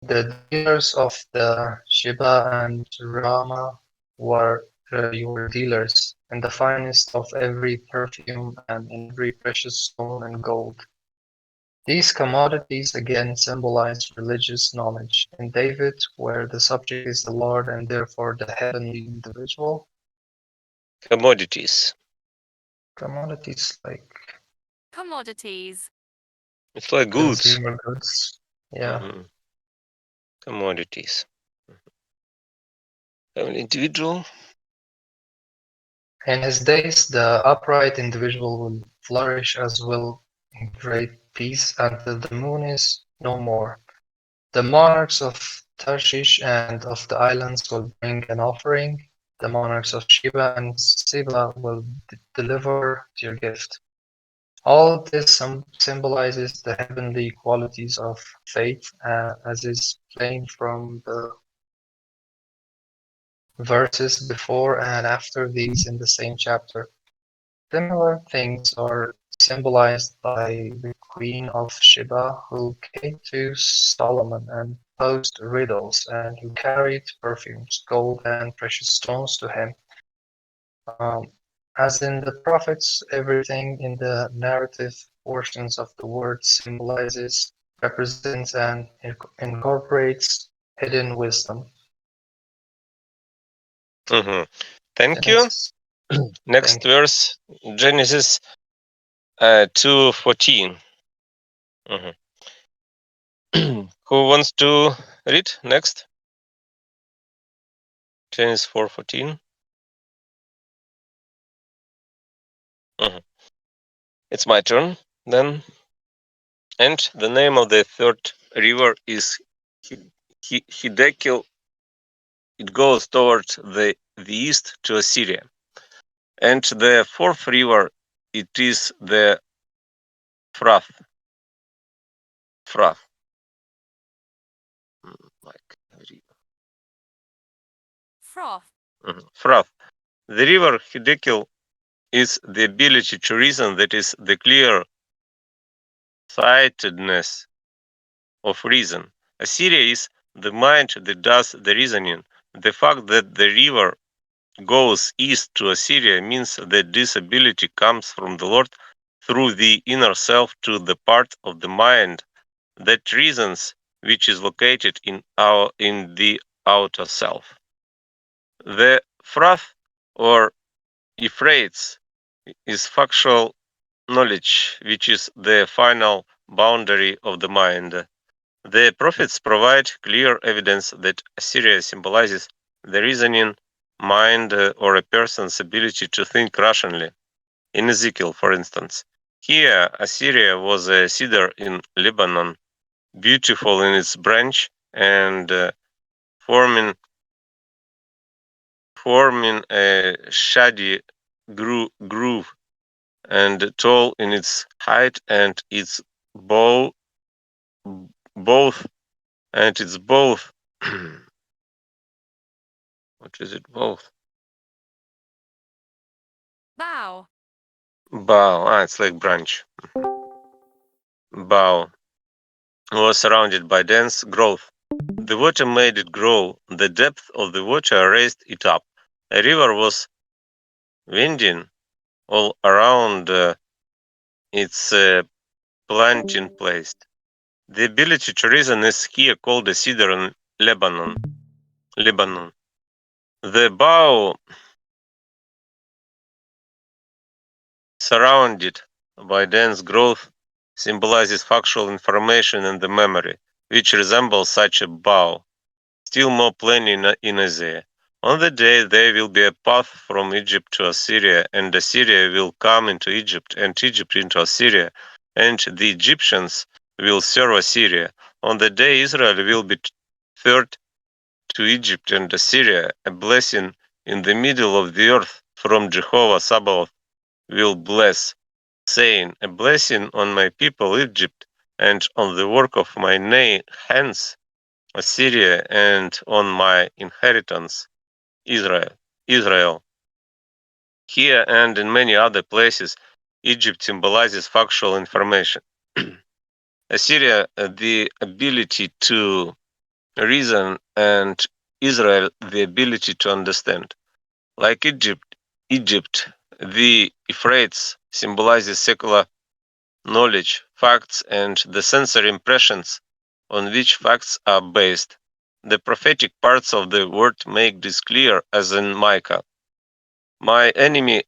the dealers of the Sheba and Rama were dealers in the finest of every perfume and in every precious stone and gold. These commodities again symbolize religious knowledge. In David, where the subject is the Lord and therefore the heavenly individual, Commodities. commodities like Commodities. It's like goods. consumer goods. Yeah. Mhm. Commodities. An individual. In his days, the upright individual will flourish as will in great peace until the moon is no more. The monarchs of Tarshish and of the islands will bring an offering. The monarchs of Sheba and Seba will deliver your gift. All this symbolizes the heavenly qualities of faith, as is plain from the verses before and after these in the same chapter. Similar things are symbolized by the Queen of Sheba, who came to Solomon and posed riddles, and who carried perfumes, gold, and precious stones to him. As in the prophets, everything in the narrative portions of the word symbolizes, represents, and incorporates hidden wisdom. Mhm. Thank you. Genesis. Next Thank you. verse, Genesis 2:14. Mhm. Who wants to read next? Genesis 4:14. Mhm. It's my turn then. And the name of the third river is Hiddekel. It goes towards the east to Assyria. And the fourth river, it is the Phrath. Phrath. Like river. Froth. Phrath. The river Hiddekel is the ability to reason, that is the clear sightedness of reason. Assyria is the mind that does the reasoning. The fact that the river goes east to Assyria means that this ability comes from the Lord through the inner self to the part of the mind that reasons, which is located in the outer self. The Phrath or Euphrates is factual knowledge, which is the final boundary of the mind. The prophets provide clear evidence that Assyria symbolizes the reasoning mind or a person's ability to think rationally. In Ezekiel, for instance, here Assyria was a cedar in Lebanon, beautiful in its branch and forming a shady groove and tall in its height and its bow both and its both what is it both Bow. bow it's like branch bow was surrounded by dense growth. The water made it grow. The depth of the water raised it up. A river was winding all around its planting place. The ability to reason is here called a cedar in Lebanon. The bow, surrounded by dense growth, symbolizes factual information in the memory, which resembles such a bow, still more plainly in Isaiah. On the day there will be a path from Egypt to Assyria, and Assyria will come into Egypt, and Egypt into Assyria, and the Egyptians will serve Assyria. On the day Israel will be third to Egypt and Assyria, a blessing in the middle of the earth from Jehovah Sabaoth will bless, saying, a blessing on my people Egypt, and on the work of my hands Assyria, and on my inheritance Israel. Here and in many other places, Egypt symbolizes factual information. Assyria, the ability to reason, and Israel, the ability to understand. Like Egypt, the Euphrates symbolizes secular knowledge, facts, and the sensory impressions on which facts are based. The prophetic parts of the word make this clear, as in Micah. My enemy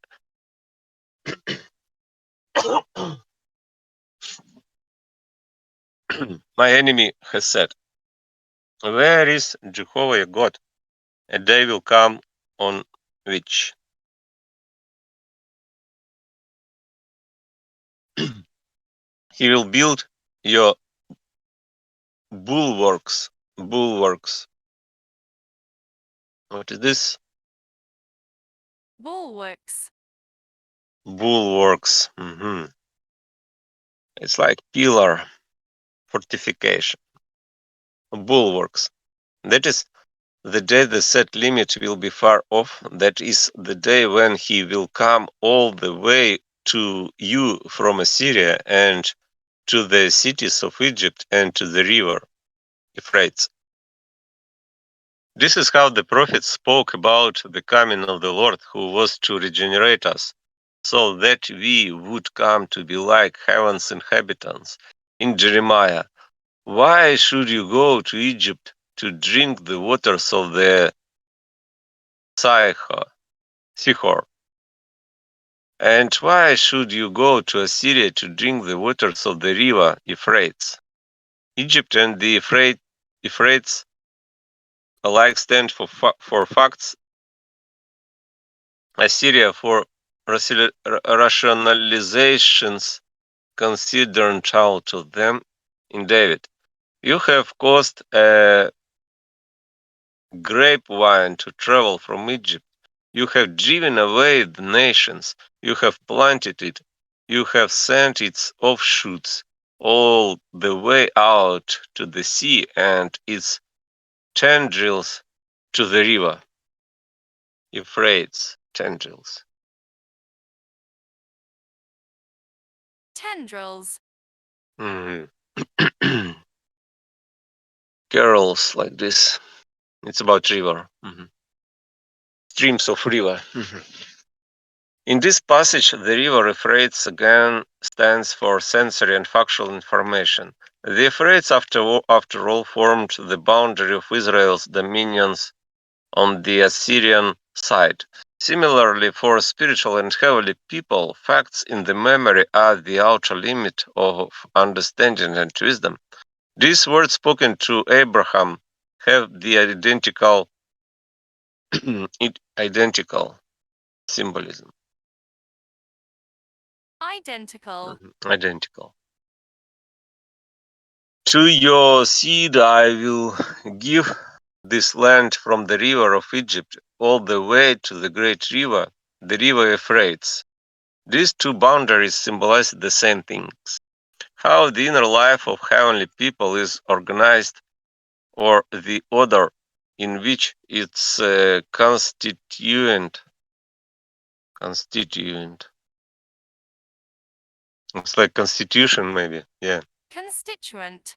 my enemy has said, where is Jehovah your God? A day will come on which he will build your bulwarks. Bulwarks. What is this? Bulwarks. Bulwarks. It's like pillar, fortification. Bulwarks. That is the day the set limit will be far off. That is the day when he will come all the way to you from Assyria and to the cities of Egypt and to the river Euphrates. This is how the prophets spoke about the coming of the Lord, who was to regenerate us, so that we would come to be like heaven's inhabitants. In Jeremiah, why should you go to Egypt to drink the waters of the Sihor? And why should you go to Assyria to drink the waters of the river Euphrates? Egypt and the Euphrates alike stand for facts, Assyria for rationalizations considered out of them in David. You have caused a grapevine to travel from Egypt. You have driven away the nations. You have planted it. You have sent its offshoots all the way out to the sea and its tendrils to the river. Euphrates tendrils. Tendrils. Carols like this. It's about river. streams of river. In this passage, the river Euphrates again stands for sensory and factual information. The Euphrates, after all, formed the boundary of Israel's dominions on the Assyrian side. Similarly, for spiritual and heavenly people, facts in the memory are the outer limit of understanding and wisdom. These words spoken to Abraham have the identical symbolism. Identical. Identical. To your seed I will give this land from the river of Egypt all the way to the great river, the river Euphrates. These two boundaries symbolize the same things. How the inner life of heavenly people is organized, or the order in which its constituent. It's like constitution, maybe. Yeah. Constituent.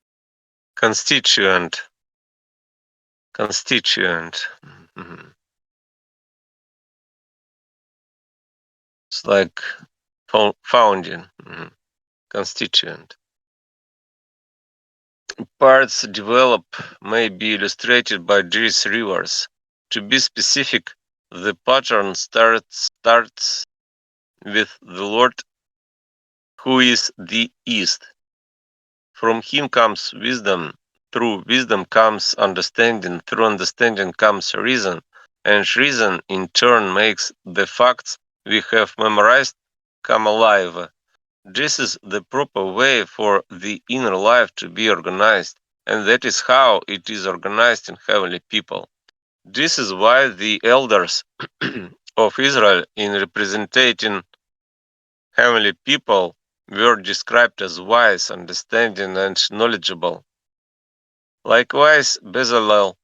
Constituent. Mhm. It's like founding. Constituent. Parts develop may be illustrated by these rivers. To be specific, the pattern starts with the Lord, who is the East. From him comes wisdom. Through wisdom comes understanding. Through understanding comes reason. And reason, in turn, makes the facts we have memorized come alive. This is the proper way for the inner life to be organized, and that is how it is organized in heavenly people. This is why the elders of Israel, in representing heavenly people, were described as wise, understanding, and knowledgeable. Likewise, Bezalel,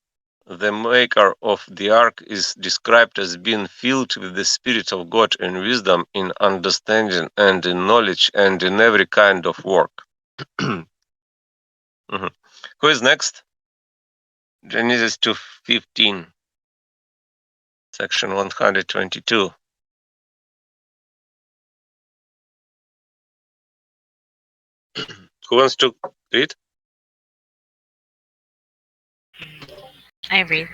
the maker of the ark, is described as being filled with the Spirit of God in wisdom, in understanding, and in knowledge, and in every kind of work. Mhm. Who is next? Genesis 2:15, section 122. Who wants to read? I read.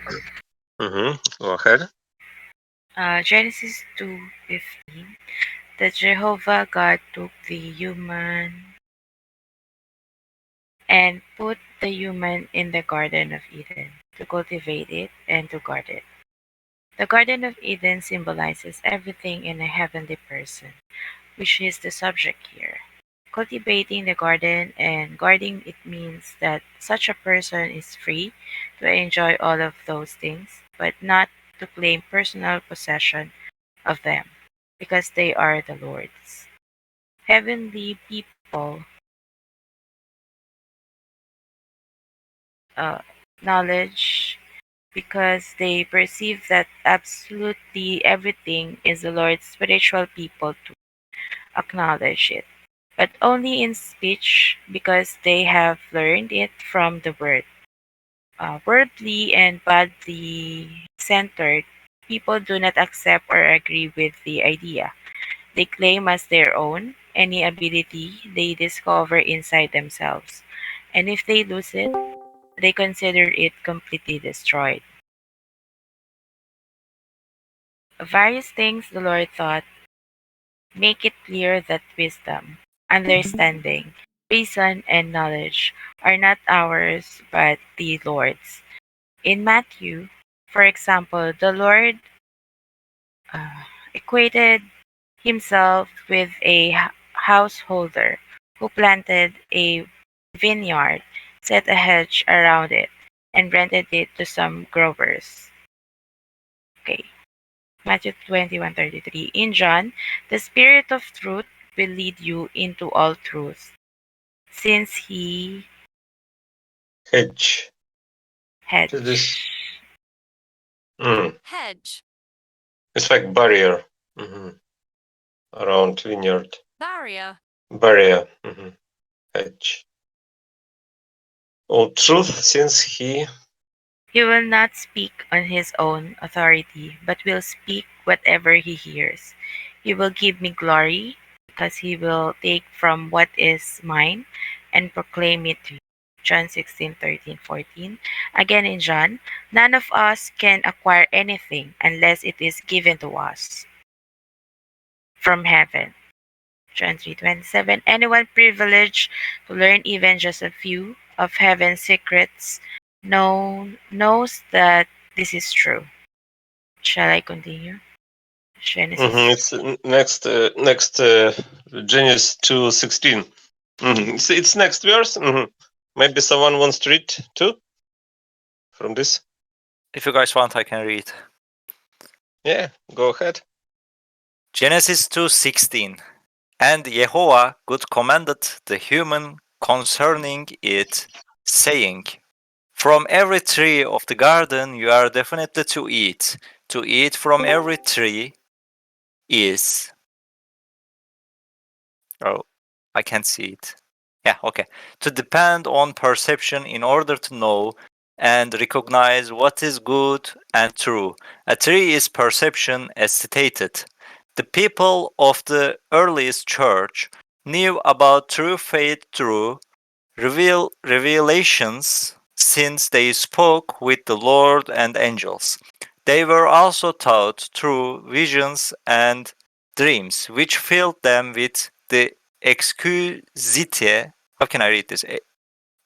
Go ahead. Genesis 2:15. That Jehovah God took the human and put the human in the Garden of Eden to cultivate it and to guard it. The Garden of Eden symbolizes everything in a heavenly person, which is the subject here. Cultivating the garden and guarding it means that such a person is free to enjoy all of those things, but not to claim personal possession of them, because they are the Lord's. Heavenly people knowledge because they perceive that absolutely everything is the Lord's. Spiritual people to acknowledge it, but only in speech because they have learned it from the Word. Worldly and badly centered people do not accept or agree with the idea. They claim as their own any ability they discover inside themselves, and if they lose it, they consider it completely destroyed. Various things the Lord thought make it clear that wisdom, understanding, reason, and knowledge are not ours but the Lord's. In Matthew, for example, the Lord equated himself with a householder who planted a vineyard, set a hedge around it, and rented it to some growers. Okay. Matthew 21:33. In John, the Spirit of truth will lead you into all truth, since he Hedge. had. To this. Hedge. It's like barrier around vineyard. Barrier. Barrier. Hedge. All truth, since he He will not speak on his own authority, but will speak whatever he hears. He will give me glory, because he will take from what is mine and proclaim it to you. John 16:13-14. Again in John, none of us can acquire anything unless it is given to us from heaven. John 3:27. Anyone privileged to learn even just a few of heaven's secrets knows that this is true. Shall I continue? Genesis. It's next Genesis 2:16. It's next verse. Maybe someone wants to read too from this. If you guys want, I can read. Yeah, go ahead. Genesis 2:16. And Jehovah God commanded the human concerning it, saying, From every tree of the garden you are definitely to eat. To eat from every tree is. Oh, I can't see it. Yeah, okay. To depend on perception in order to know and recognize what is good and true. A tree is perception as stated. The people of the earliest church knew about true faith through revelations since they spoke with the Lord and angels. They were also taught through visions and dreams, which filled them with the exquisite. How can I read this?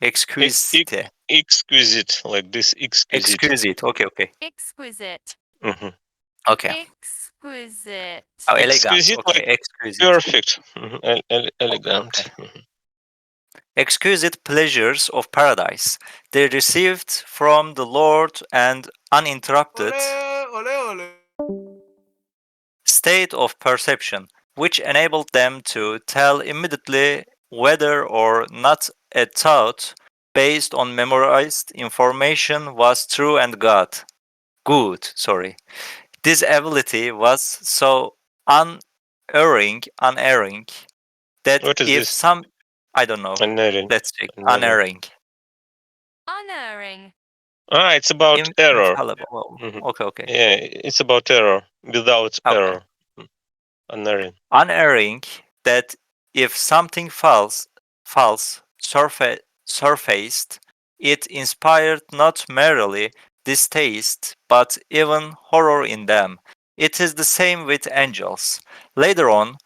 Exquisite. Exquisite, like this. Exquisite. Exquisite. Okay. Exquisite. Okay. Exquisite. Oh, elegant. Exquisite, Okay, like exquisite. perfect. Elegant. Okay. Exquisite pleasures of paradise. They received from the Lord and uninterrupted state of perception, which enabled them to tell immediately whether or not a thought based on memorized information was true and good. Sorry. This ability was so unerring that What is if this? some, I don't know, Unerring. let's check, Unerring. unerring. Unerring. It's about error. Infallible. Okay. Yeah, it's about error without Okay. error. Unerring. Unerring that if something false surfaced, it inspired not merely distaste but even horror in them. It is the same with angels. Later on,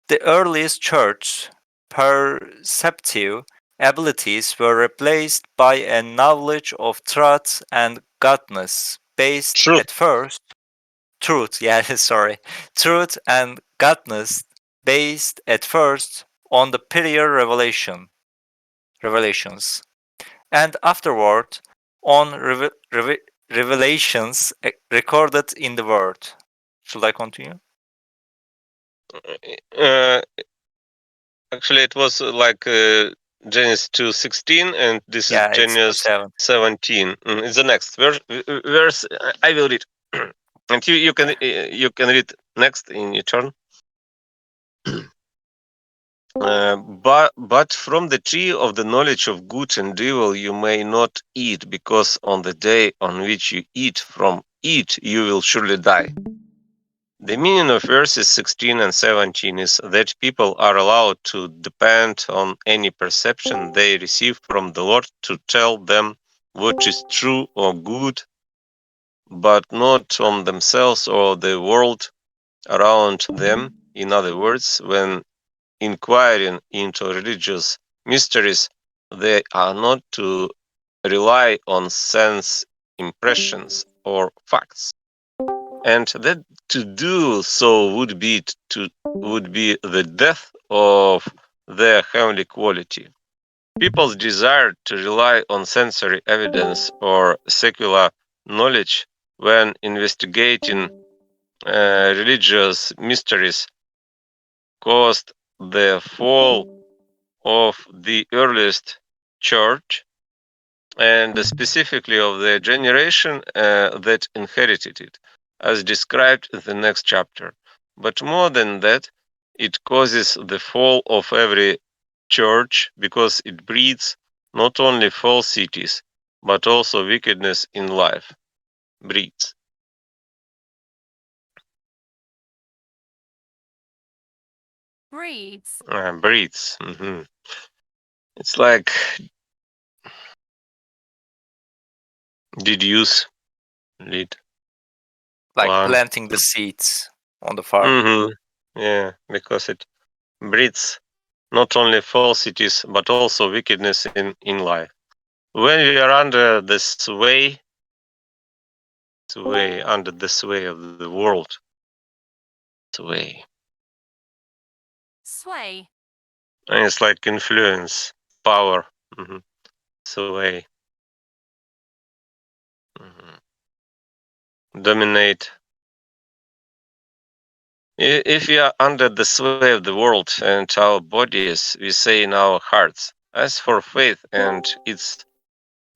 the earliest church perceptive abilities were replaced by a knowledge of truth and godness based Truth. at first truth and godness based at first on the prior revelations and afterward on revelations recorded in the word. Should I continue? Actually, it was like Genesis 2:16, and this is Yeah, it's Genesis 17. It's the next verse. I will read, and you can read next in your turn. But from the tree of the knowledge of good and evil you may not eat, because on the day on which you eat from it you will surely die. The meaning of verses 16 and 17 is that people are allowed to depend on any perception they receive from the Lord to tell them what is true or good, but not on themselves or the world around them. In other words, when inquiring into religious mysteries, they are not to rely on sense impressions or facts, and that to do so would be the death of their heavenly quality. People's desire to rely on sensory evidence or secular knowledge when investigating religious mysteries caused the fall of the earliest church, and specifically of the generation that inherited it, as described in the next chapter. But more than that, it causes the fall of every church because it breeds not only false cities, but also wickedness in life. Breeds. Breeds. Breeds. It's like deduce, lead, Like plant. planting the seeds on the farm. Yeah, because it breeds not only falsities but also wickedness in life. When we are under the sway under the sway of the world, sway, Sway. and it's like influence, power, sway, dominate. If we are under the sway of the world and our bodies, we say in our hearts, as for faith and its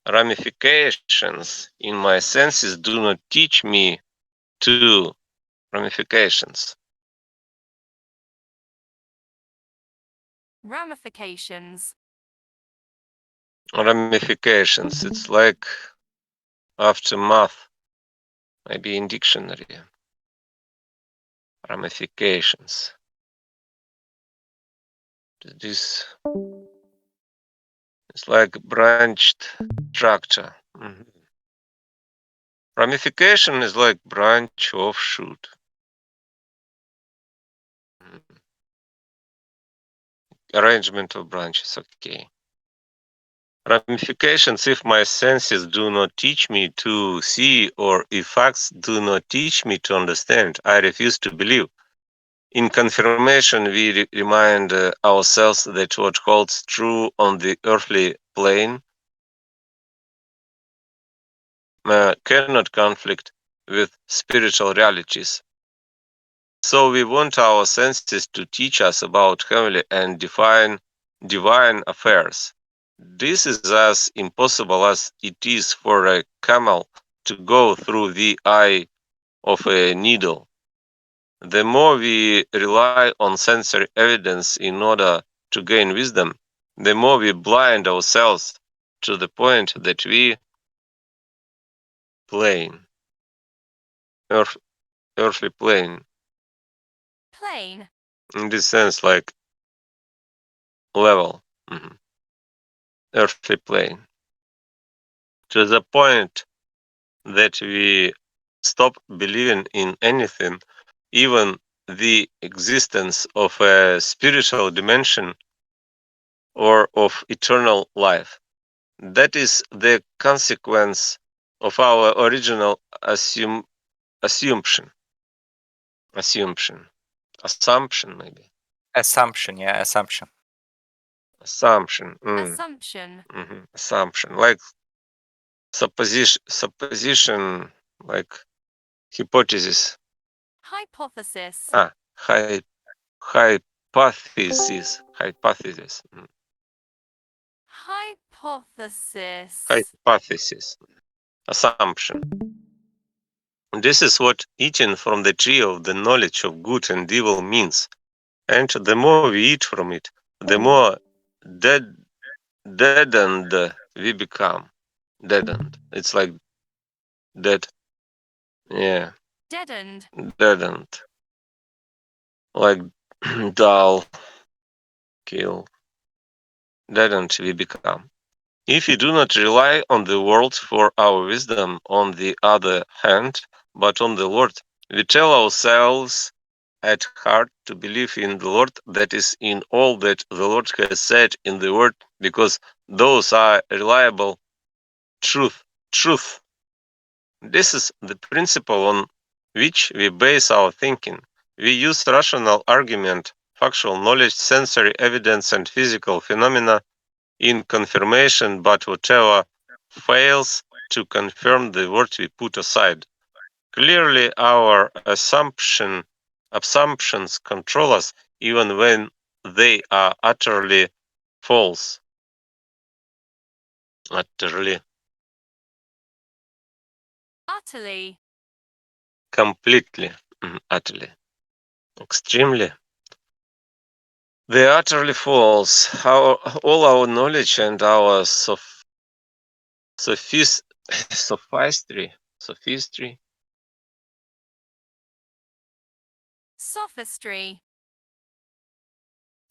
ramifications in my senses do not teach me to ramifications. Ramifications. Ramifications. It's like aftermath, maybe in dictionary. Ramifications. This is like branched structure. Ramification is like branch, offshoot. Arrangement of branches, okay. Ramifications, if my senses do not teach me to see, or if facts do not teach me to understand, I refuse to believe. In confirmation, we remind ourselves that what holds true on the earthly plane cannot conflict with spiritual realities. So we want our senses to teach us about heavenly and divine affairs. This is as impossible as it is for a camel to go through the eye of a needle. The more we rely on sensory evidence in order to gain wisdom, the more we blind ourselves to the point that we plane, earthly plane, Plane. in this sense, like level, earthly plane, to the point that we stop believing in anything, even the existence of a spiritual dimension or of eternal life. That is the consequence of our original assumption, maybe. Assumption, yeah, assumption. Assumption. Assumption. Assumption. Like supposition, like hypothesis. Hypothesis. Hypothesis. Hypothesis. Hypothesis. Hypothesis. Assumption. This is what eating from the tree of the knowledge of good and evil means. And the more we eat from it, the more deadened we become. Deadened. It's like dead. Yeah. Deadened. Deadened. Like dull. Kill. Deadened we become. If we do not rely on the world for our wisdom, on the other hand, but on the Lord, we tell ourselves at heart to believe in the Lord, that is, in all that the Lord has said in the Word, because those are reliable truth. This is the principle on which we base our thinking. We use rational argument, factual knowledge, sensory evidence, and physical phenomena in confirmation, but whatever fails to confirm the word we put aside. Clearly, our assumptions control us even when they are utterly false. Utterly. Utterly. Completely. Utterly. Extremely. They are utterly false. All our knowledge and our sophistry. Sophistry.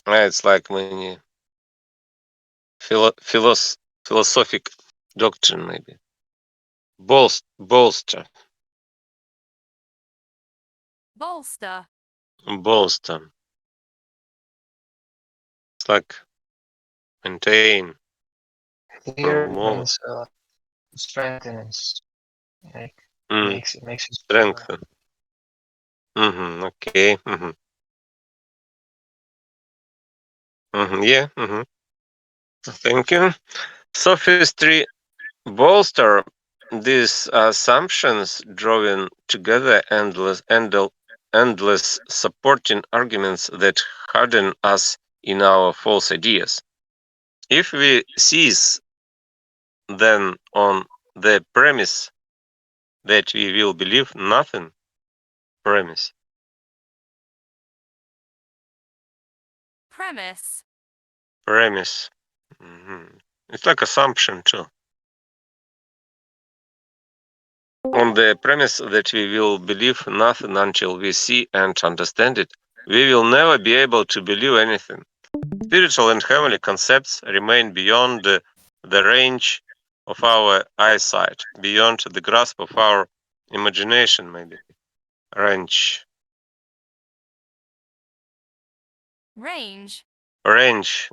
It's like many philosophic doctrine, maybe. Bolster. Bolster. Bolster. It's like maintain. Here it Promote. means strengthens, like Mm, makes you stronger. strengthen. Okay. Yeah. Thank you. Sophistry bolster these assumptions, drawing together endless supporting arguments that harden us in our false ideas. If we seize then on the premise that we will believe nothing, premise, Premise. It's like assumption too. On the premise that we will believe nothing until we see and understand it, we will never be able to believe anything. Spiritual and heavenly concepts remain beyond the range of our eyesight, beyond the grasp of our imagination, maybe. Range. Range.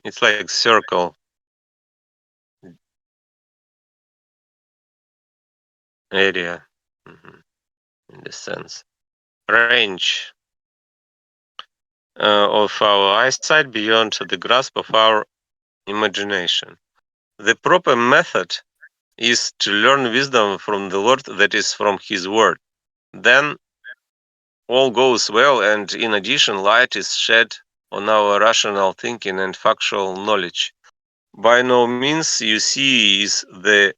It's like circle. Area. In the sense. Range of our eyesight beyond the grasp of our imagination. The proper method is to learn wisdom from the Lord, that is from His Word. Then all goes well, and in addition, light is shed on our rational thinking and factual knowledge. By no means, you see, is the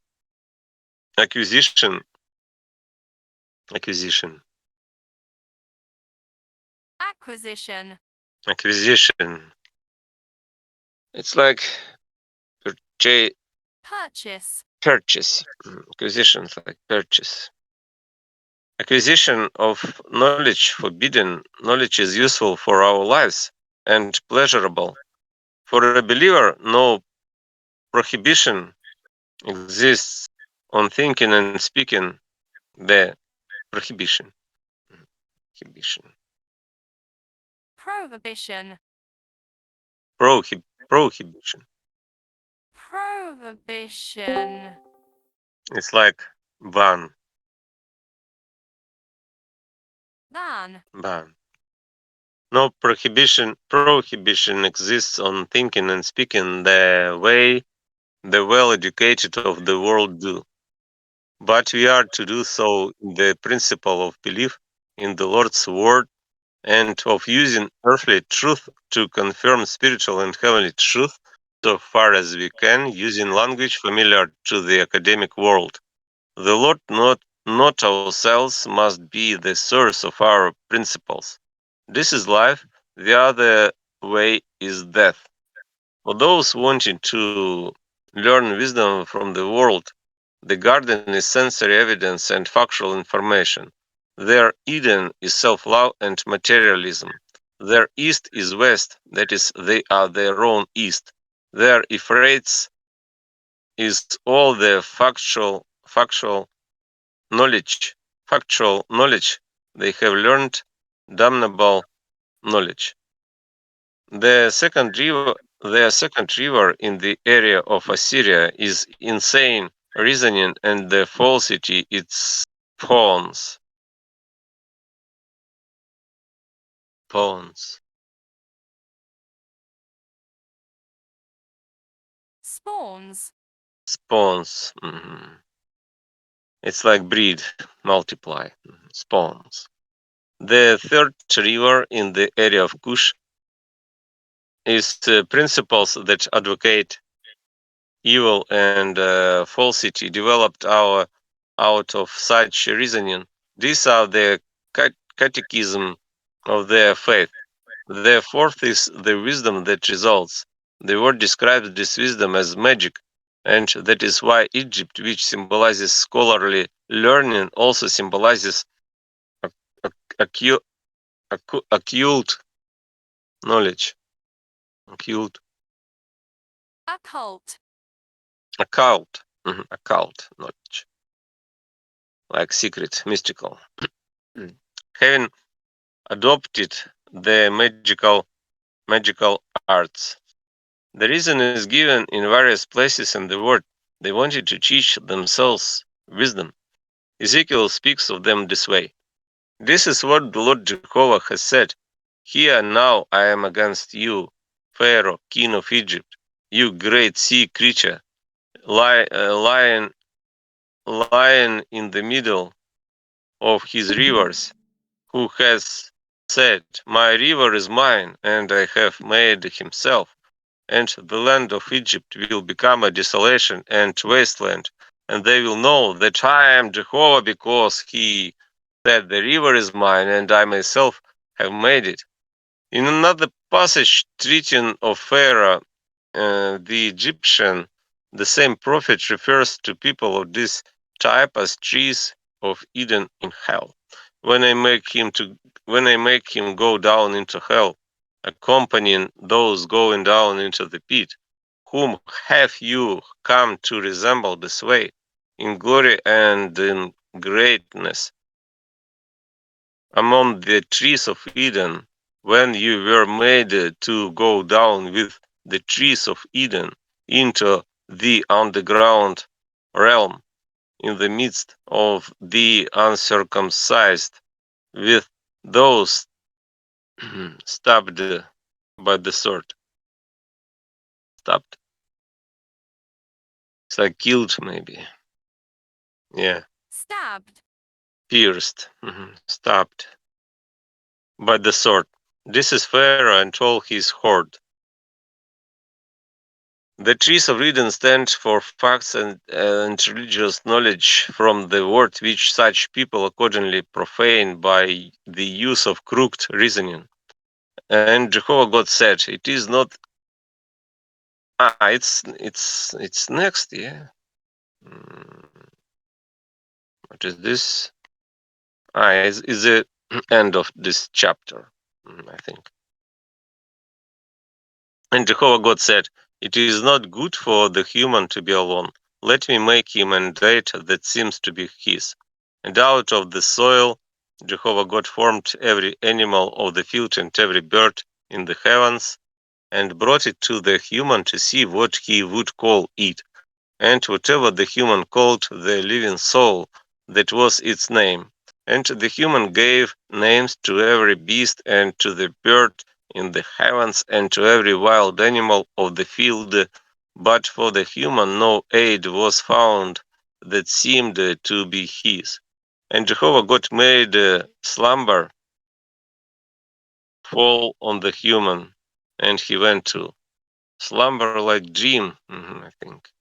acquisition. Acquisition. It's like Purchase. purchase. Acquisition is like purchase. Acquisition of knowledge forbidden. Knowledge is useful for our lives and pleasurable. For a believer, no prohibition exists on thinking and speaking. The prohibition. Prohibition. Prohibition. Prohibition. It's like ban. Ban. No prohibition exists on thinking and speaking the way the well-educated of the world do. But we are to do so in the principle of belief in the Lord's word and of using earthly truth to confirm spiritual and heavenly truth so far as we can, using language familiar to the academic world. The Lord, not ourselves, must be the source of our principles. This is life, the other way is death. For those wanting to learn wisdom from the world, the garden is sensory evidence and factual information. Their Eden is self-love and materialism. Their East is West, that is, they are their own East. Their Euphrates is all the factual knowledge they have learned, damnable knowledge. Their second river in the area of Assyria is insane reasoning and the falsity it spawns. Spawns. It's like breed, multiply, spawns. The third river in the area of Kush is principles that advocate evil and falsity developed out of such reasoning. These are the catechism of their faith. The fourth is the wisdom that results. The word describes this wisdom as magic, And that is why Egypt, which symbolizes scholarly learning, also symbolizes occult knowledge. Occult knowledge, like secret, mystical. Having adopted the magical arts, the reason is given in various places in the word. They wanted to teach themselves wisdom. Ezekiel speaks of them this way. This is what the Lord Jehovah has said. Here now I am against you, Pharaoh, king of Egypt, you great sea creature, lying in the middle of his rivers, who has said, my river is mine, and I have made himself, and the land of Egypt will become a desolation and wasteland, and they will know that I am Jehovah, because he said, the river is mine, and I myself have made it. In another passage treating of Pharaoh, the Egyptian, the same prophet refers to people of this type as trees of Eden in hell. When I make him go down into hell, accompanying those going down into the pit, whom have you come to resemble this way, in glory and in greatness, among the trees of Eden, when you were made to go down with the trees of Eden into the underground realm, in the midst of the uncircumcised, with those stabbed by the sword. Stabbed. It's like killed, maybe. Yeah. Stabbed. Pierced. Stabbed by the sword. This is Pharaoh and all his horde. The trees of Eden stand for facts and religious knowledge from the word, which such people accordingly profane by the use of crooked reasoning. And Jehovah God said, "It is not." It's next, yeah. What is this? Is the end of this chapter, I think. And Jehovah God said, "It is not good for the human to be alone. Let me make him an date that seems to be his." And out of the soil Jehovah God formed every animal of the field and every bird in the heavens, and brought it to the human to see what he would call it. And whatever the human called the living soul, that was its name. And the human gave names to every beast and to the bird in the heavens and to every wild animal of the field. But for the human no aid was found that seemed to be his. And Jehovah God made slumber fall on the human, and he went to slumber, like dream, I think.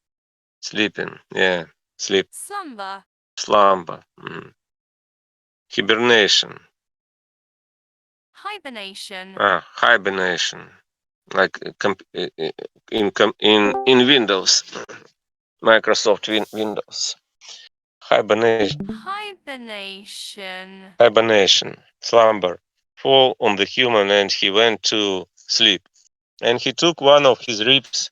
Sleeping, yeah, sleep, Slumber. slumber, hibernation, Hibernation. hibernation, like in Windows, Microsoft Windows, hibernation, slumber, fall on the human, and he went to sleep. And he took one of his ribs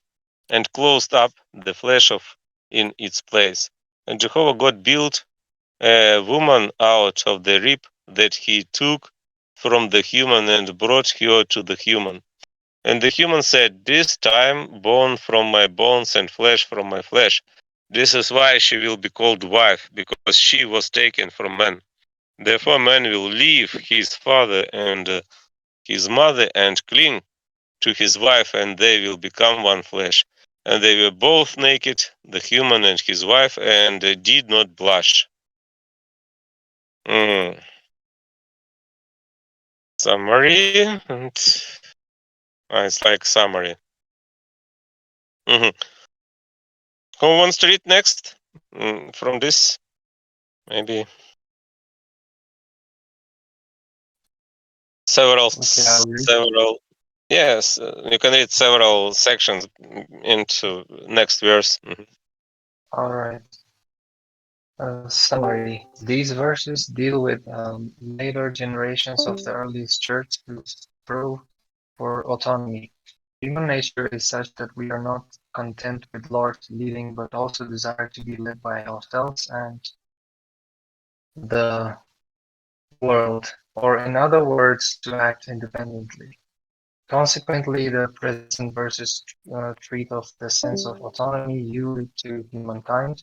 and closed up the flesh of in its place. And Jehovah God built a woman out of the rib that he took from the human and brought her to the human. And the human said, "This time bone from my bones and flesh from my flesh. This is why she will be called wife, because she was taken from man. Therefore man will leave his father and his mother and cling to his wife, and they will become one flesh. And they were both naked, the human and his wife, and did not blush." Summary, and it's like summary. Who wants to read next from this? Maybe several. Yes, you can read several sections into next verse. All right. Summary. These verses deal with later generations of the earliest church who strove for autonomy. Human nature is such that we are not content with Lord's leading, but also desire to be led by ourselves and the world, or in other words, to act independently. Consequently, the present verses treat of the sense of autonomy unique to humankind.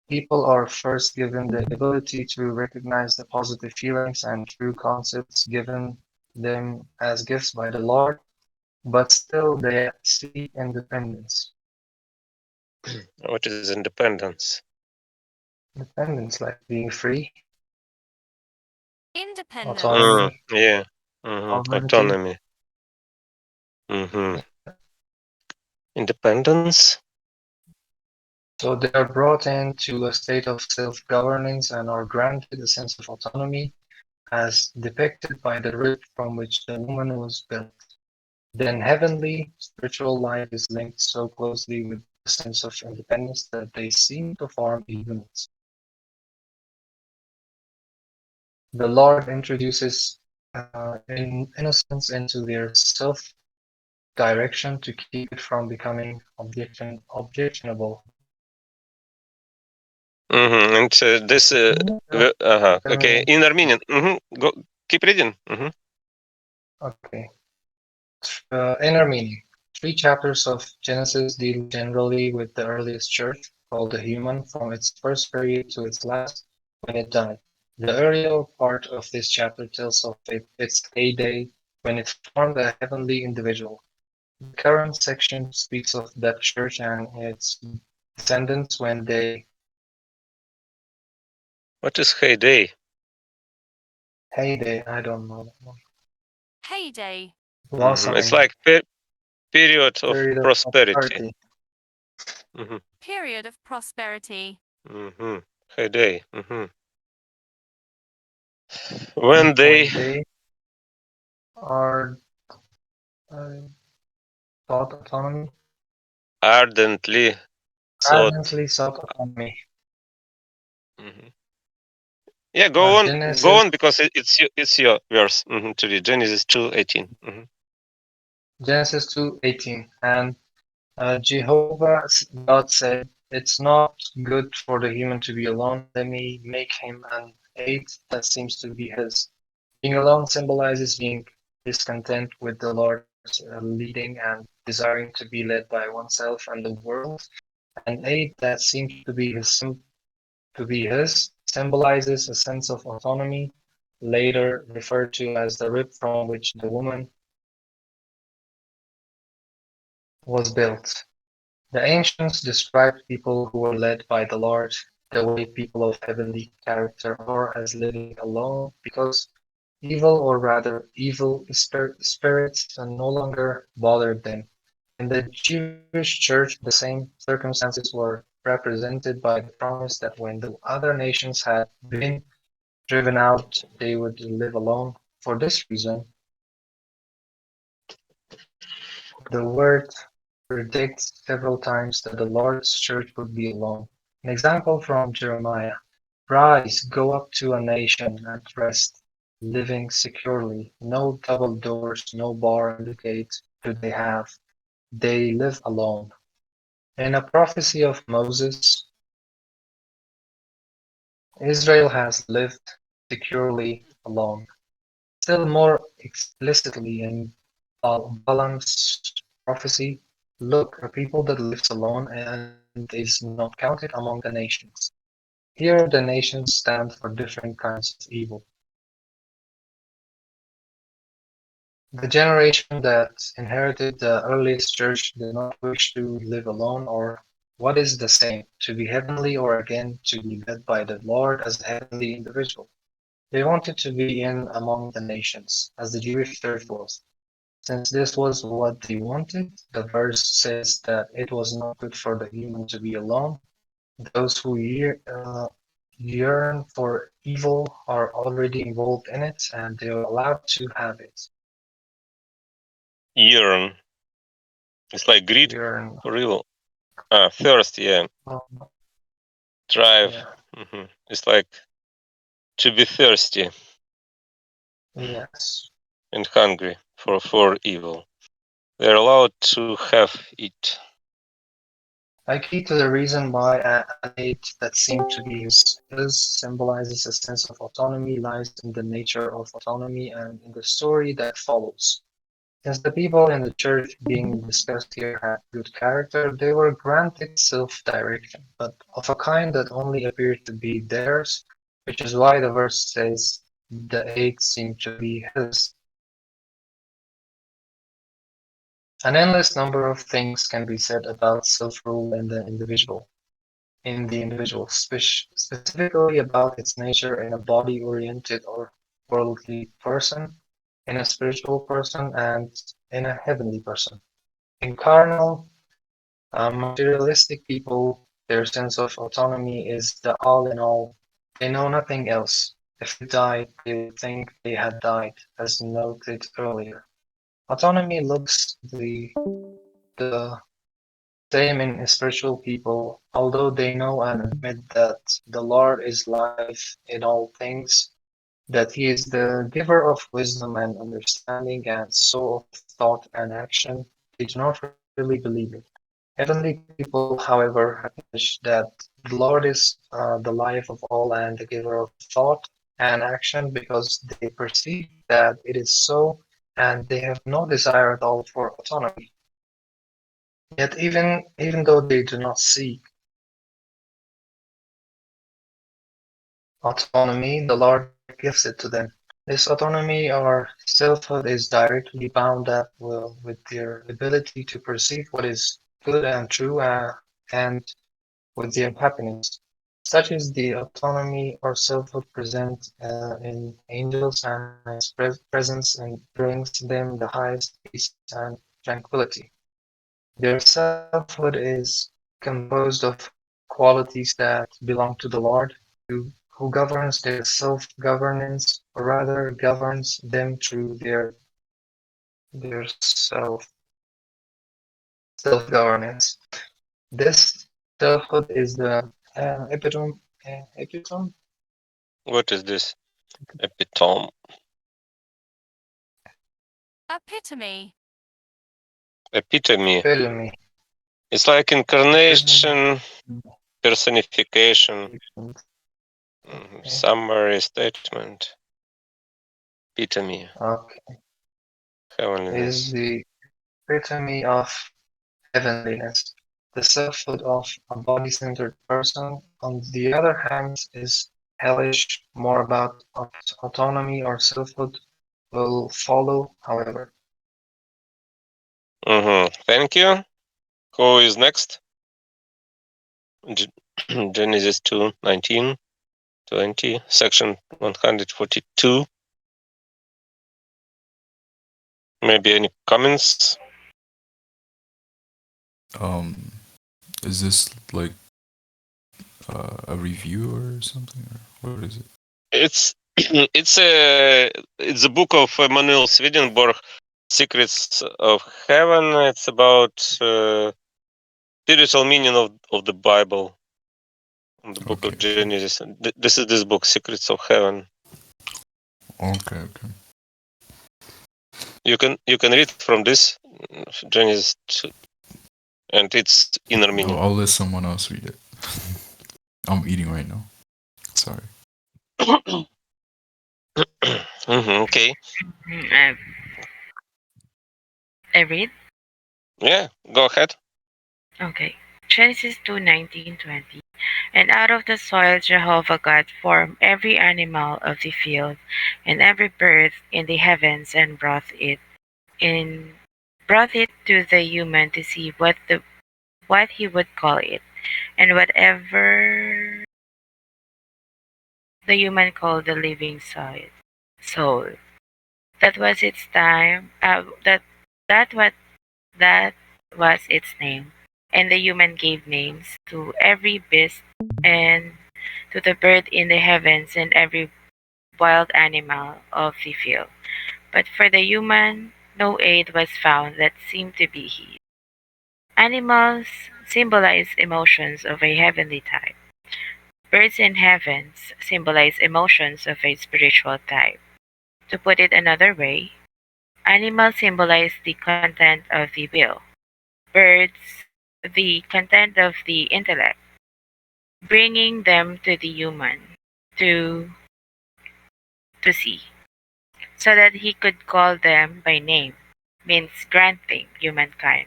People are first given the ability to recognize the positive feelings and true concepts given them as gifts by the Lord, but still they seek independence. What is independence? Independence, like being free, Independence. autonomy, Yeah. sovereignty. Autonomy. Independence. So they are brought into a state of self-governance and are granted a sense of autonomy as depicted by the rib from which the woman was built. Then heavenly, spiritual life is linked so closely with the sense of independence that they seem to form a unit. The Lord introduces innocence into their self-direction to keep it from becoming objectionable. And this. Okay. Becoming, In Armenian. Go. Keep reading. okay. Inner meaning. 3 chapters of Genesis deal generally with the earliest church, called the human, from its first period to its last, when it died. The earlier part of this chapter tells of its heyday, when it formed a heavenly individual. The current section speaks of that church and its descendants when they. What is heyday? Heyday, I don't know. Heyday. It's Blossoming. like period of Period of prosperity. prosperity. Period of prosperity. Heyday. When they are sought autonomy. ardently sought. Ardently sought autonomy. Yeah, go on, Genesis, because it's your verse to read. Genesis 2:18. Genesis 2:18, and Jehovah God said, "It's not good for the human to be alone. Let me make him an aid that seems to be his." Being alone symbolizes being discontent with the Lord's leading and desiring to be led by oneself and the world. An aid that seems to be his symbolizes a sense of autonomy, later referred to as the rib from which the woman was built. The ancients described people who were led by the Lord, the way people of heavenly character are, as living alone because evil, or rather evil spirits no longer bothered them. In the Jewish church, the same circumstances were represented by the promise that when the other nations had been driven out, they would live alone. For this reason, the word predicts several times that the Lord's church would be alone. An example from Jeremiah: "Rise, go up to a nation at rest, living securely. No double doors, no bar on the gate do they have. They live alone." In a prophecy of Moses, Israel has lived securely alone. Still more explicitly in Balaam's prophecy, "Look, a people that lives alone and is not counted among the nations." Here the nations stand for different kinds of evil. The generation that inherited the earliest church did not wish to live alone, or what is the same, to be heavenly, or again to be led by the Lord as a heavenly individual. They wanted to be in among the nations, as the Jewish church was. Since this was what they wanted, the verse says that it was not good for the human to be alone. Those who yearn for evil are already involved in it, and they are allowed to have it. Yearn. It's like greed Yearn. for evil. Thirst, yeah. Drive. Yeah. It's like to be thirsty Yes. and hungry for evil. They're allowed to have it. A key to the reason why an eight that seemed to be his symbolizes a sense of autonomy lies in the nature of autonomy and in the story that follows. Since the people in the church being discussed here had good character, they were granted self-direction, but of a kind that only appeared to be theirs, which is why the verse says the eight seemed to be his. An endless number of things can be said about self-rule in the individual, specifically about its nature in a body-oriented or worldly person, in a spiritual person, and in a heavenly person. In carnal, materialistic people, their sense of autonomy is the all in all. They know nothing else. If they died, they would think they had died, as noted earlier. Autonomy looks the same in spiritual people, although they know and admit that the Lord is life in all things, that He is the giver of wisdom and understanding and soul of thought and action, they do not really believe it. Heavenly people, however, acknowledge that the Lord is the life of all and the giver of thought and action because they perceive that it is so and they have no desire at all for autonomy. Yet even though they do not seek autonomy, the Lord gives it to them. This autonomy or selfhood is directly bound up with their ability to perceive what is good and true and with their happiness. Such is the autonomy or selfhood present in angels, and its presence and brings them the highest peace and tranquility. Their selfhood is composed of qualities that belong to the Lord, who governs their self-governance, or rather governs them through their self-governance. This selfhood is the epitome. What is this? Epitome. Epitome. Epitome. Epitome. It's like incarnation, personification, summary statement. Epitome. Okay. Heavenliness. Is the epitome of heavenliness. The selfhood of a body-centered person, on the other hand, is hellish. More about autonomy or selfhood will follow, however. Thank you. Who is next? Genesis 2, 19, 20, section 142. Maybe any comments? Is this like a review or something, or what is it? It's it's a book of Emanuel Swedenborg, Secrets of Heaven. It's about spiritual meaning of the Bible, the book of Genesis. This is this book, Secrets of Heaven. Okay. You can read from this Genesis 2, and its inner meaning. I'll let someone else read it. I'm eating right now. Sorry. Okay. I read? Yeah, go ahead. Okay. Genesis 2:19-20. And out of the soil Jehovah God formed every animal of the field and every bird in the heavens and brought it to the human to see what he would call it. And whatever the human called the living soul. That was its time. That was its name. And the human gave names to every beast and to the bird in the heavens and every wild animal of the field. But for the human, no aid was found that seemed to be his. Animals symbolize emotions of a heavenly type. Birds in heavens symbolize emotions of a spiritual type. To put it another way, animals symbolize the content of the will, birds the content of the intellect, bringing them to the human to see, so that he could call them by name, means granting humankind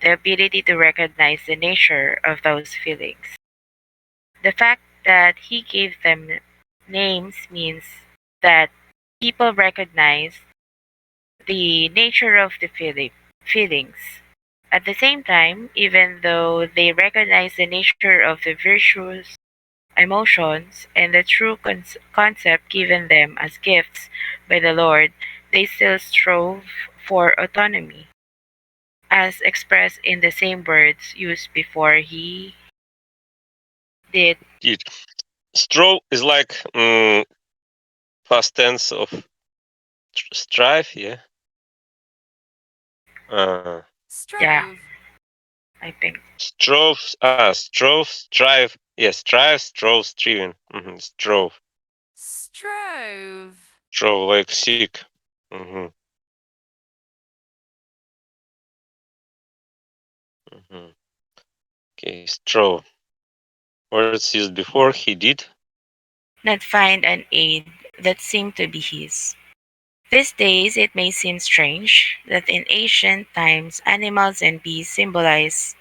the ability to recognize the nature of those feelings. The fact that he gave them names means that people recognize the nature of the feelings. At the same time, even though they recognize the nature of the virtuous emotions and the true concept given them as gifts by the Lord, they still strove for autonomy, as expressed in the same words used before he did. Did. Strove is like past tense of strive, yeah? Yeah, Strove. I think. Strove, strive. Yes, strive, strove, striven. Strove. Strove. Strove, like seek. hmm hmm Okay, strove. Words used before, he did. Not find an aid that seemed to be his. These days, it may seem strange that in ancient times animals and bees symbolize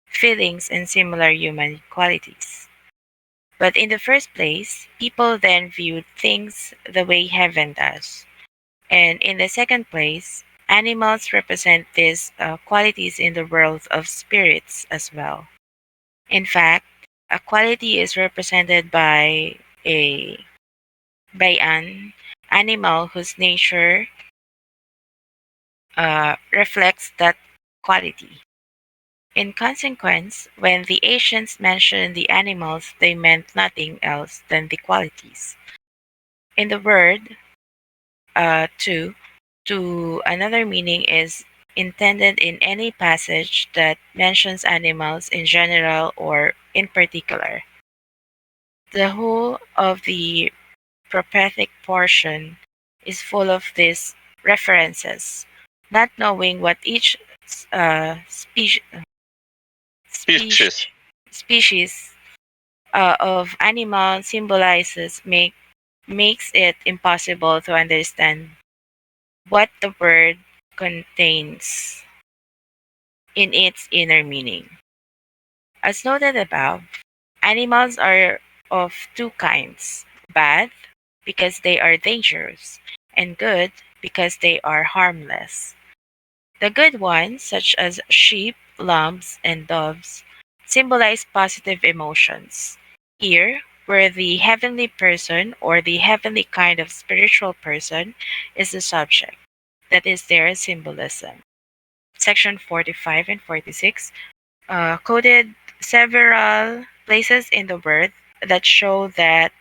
feelings and similar human qualities. But in the first place, people then viewed things the way heaven does. And in the second place, animals represent these qualities in the world of spirits as well. In fact, a quality is represented a by an animal whose nature reflects that quality. In consequence, when the ancients mentioned the animals, they meant nothing else than the qualities. In the word to another meaning is intended in any passage that mentions animals in general or in particular. The whole of the prophetic portion is full of these references, not knowing what each species Species. species of animal symbolizes makes it impossible to understand what the word contains in its inner meaning. As noted above, animals are of two kinds: bad, because they are dangerous, and good, because they are harmless. The good ones, such as sheep, lambs, and doves, symbolize positive emotions. Here, where the heavenly person or the heavenly kind of spiritual person is the subject, that is their symbolism. Section 45 and 46 quoted several places in the word that show that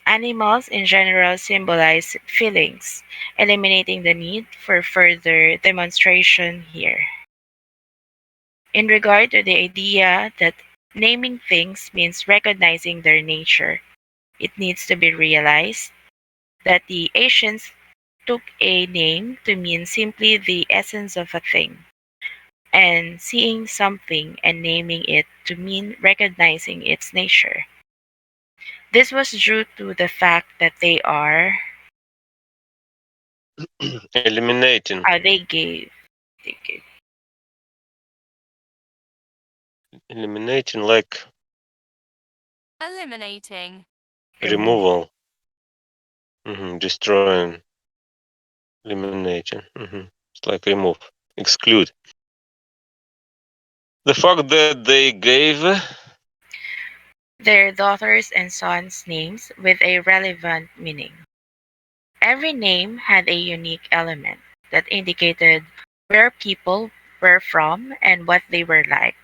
animals in general symbolize feelings, eliminating the need for further demonstration here. In regard to the idea that naming things means recognizing their nature, it needs to be realized that the ancients took a name to mean simply the essence of a thing, and seeing something and naming it to mean recognizing its nature. This was due to the fact that Eliminating. They gave Eliminating like Eliminating. removal. Destroying. Eliminating. It's like remove. Exclude. The fact that they gave their daughters and sons names with a relevant meaning. Every name had a unique element that indicated where people were from and what they were like.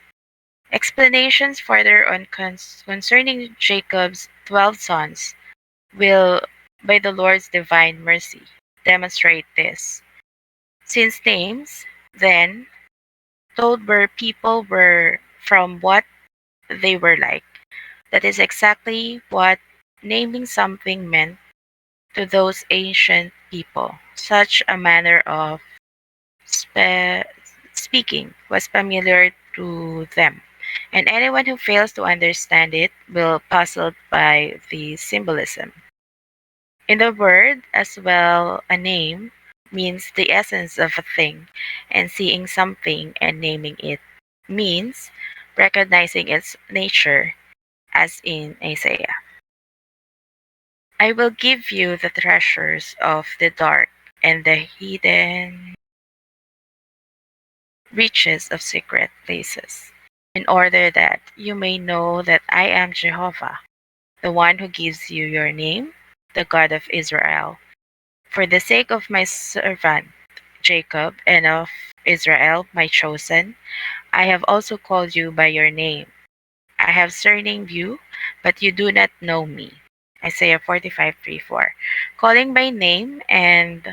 Explanations further on concerning Jacob's 12 sons will, by the Lord's divine mercy, demonstrate this. Since names, then, told where people were from what they were like. That is exactly what naming something meant to those ancient people. Such a manner of spe- speaking was familiar to them, and anyone who fails to understand it will puzzled by the symbolism. In the word as well, a name means the essence of a thing, and seeing something and naming it means recognizing its nature, as in Isaiah. I will give you the treasures of the dark and the hidden reaches of secret places, in order that you may know that I am Jehovah, the one who gives you your name, the God of Israel. For the sake of my servant Jacob and of Israel, my chosen, I have also called you by your name. I have surnamed you, but you do not know me. Isaiah 45:3-4. Calling by name and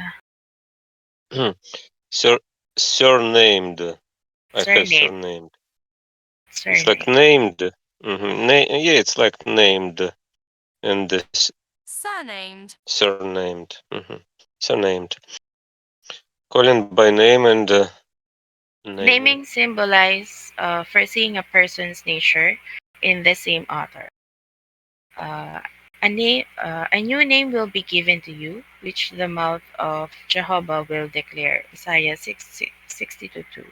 Sur- surnamed. I have surname. surnamed. It's like Surname. named. Yeah, it's like named and Surnamed. surnamed. Surnamed. Calling by name and naming. Naming symbolize foreseeing a person's nature in the same author. Uh, a new name will be given to you, which the mouth of Jehovah will declare. Isaiah 62:2.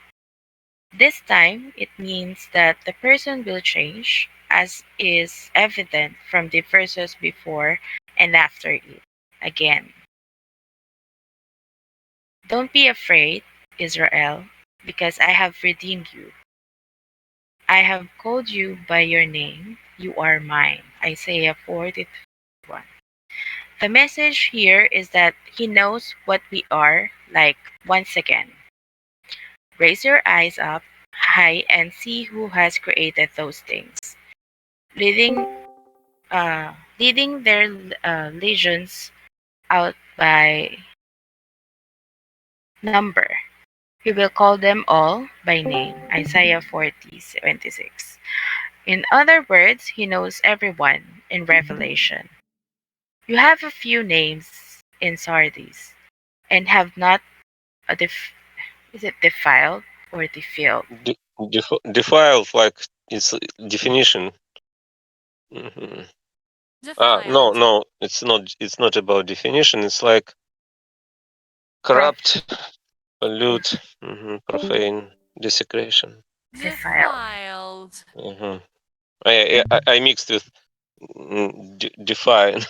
This time, it means that the person will change, as is evident from the verses before and after it. Again, don't be afraid, Israel, because I have redeemed you. I have called you by your name. You are mine. Isaiah 40:1. The message here is that he knows what we are like once again. Raise your eyes up high and see who has created those things, leading leading their legions out by number. He will call them all by name. Isaiah 40:26. In other words, he knows everyone in Revelation. You have a few names in Sardis and have not a is it defiled or defiled? Defiled, like its definition. Mhm. No, Defiled. no, it's not. It's not about definition. It's like Prof. corrupt, pollute, profane, desecration. Defiled. Defiled. I mixed with define,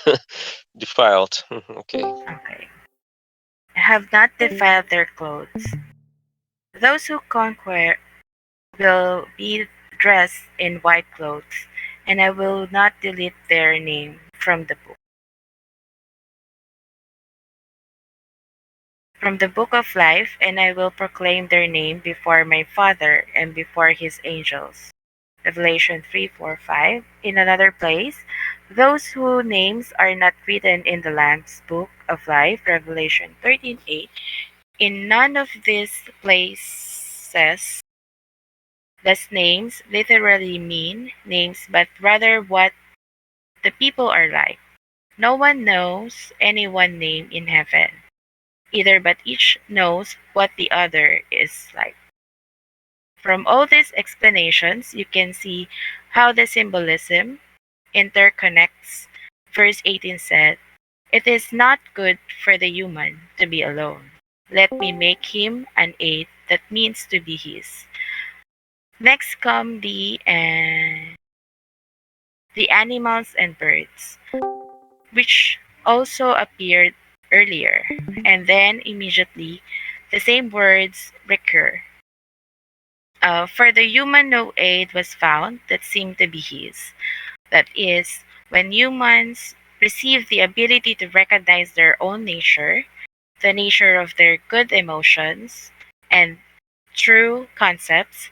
defiled. Okay. Okay. Have not defiled their clothes. Those who conquer will be dressed in white clothes, and I will not delete their name from the book of life, and I will proclaim their name before my Father and before his angels. Revelation 3:4-5. In another place, those whose names are not written in the Lamb's book of life. Revelation 13:8. In none of these places does names literally mean names, but rather what the people are like. No one knows any one name in heaven, either, but each knows what the other is like. From all these explanations, you can see how the symbolism interconnects. Verse 18 said, "It is not good for the human to be alone. Let me make him an aid," that means to be his. Next come the animals and birds, which also appeared earlier, and then immediately the same words recur. For the human, no aid was found that seemed to be his. That is, when humans receive the ability to recognize their own nature, the nature of their good emotions, and true concepts,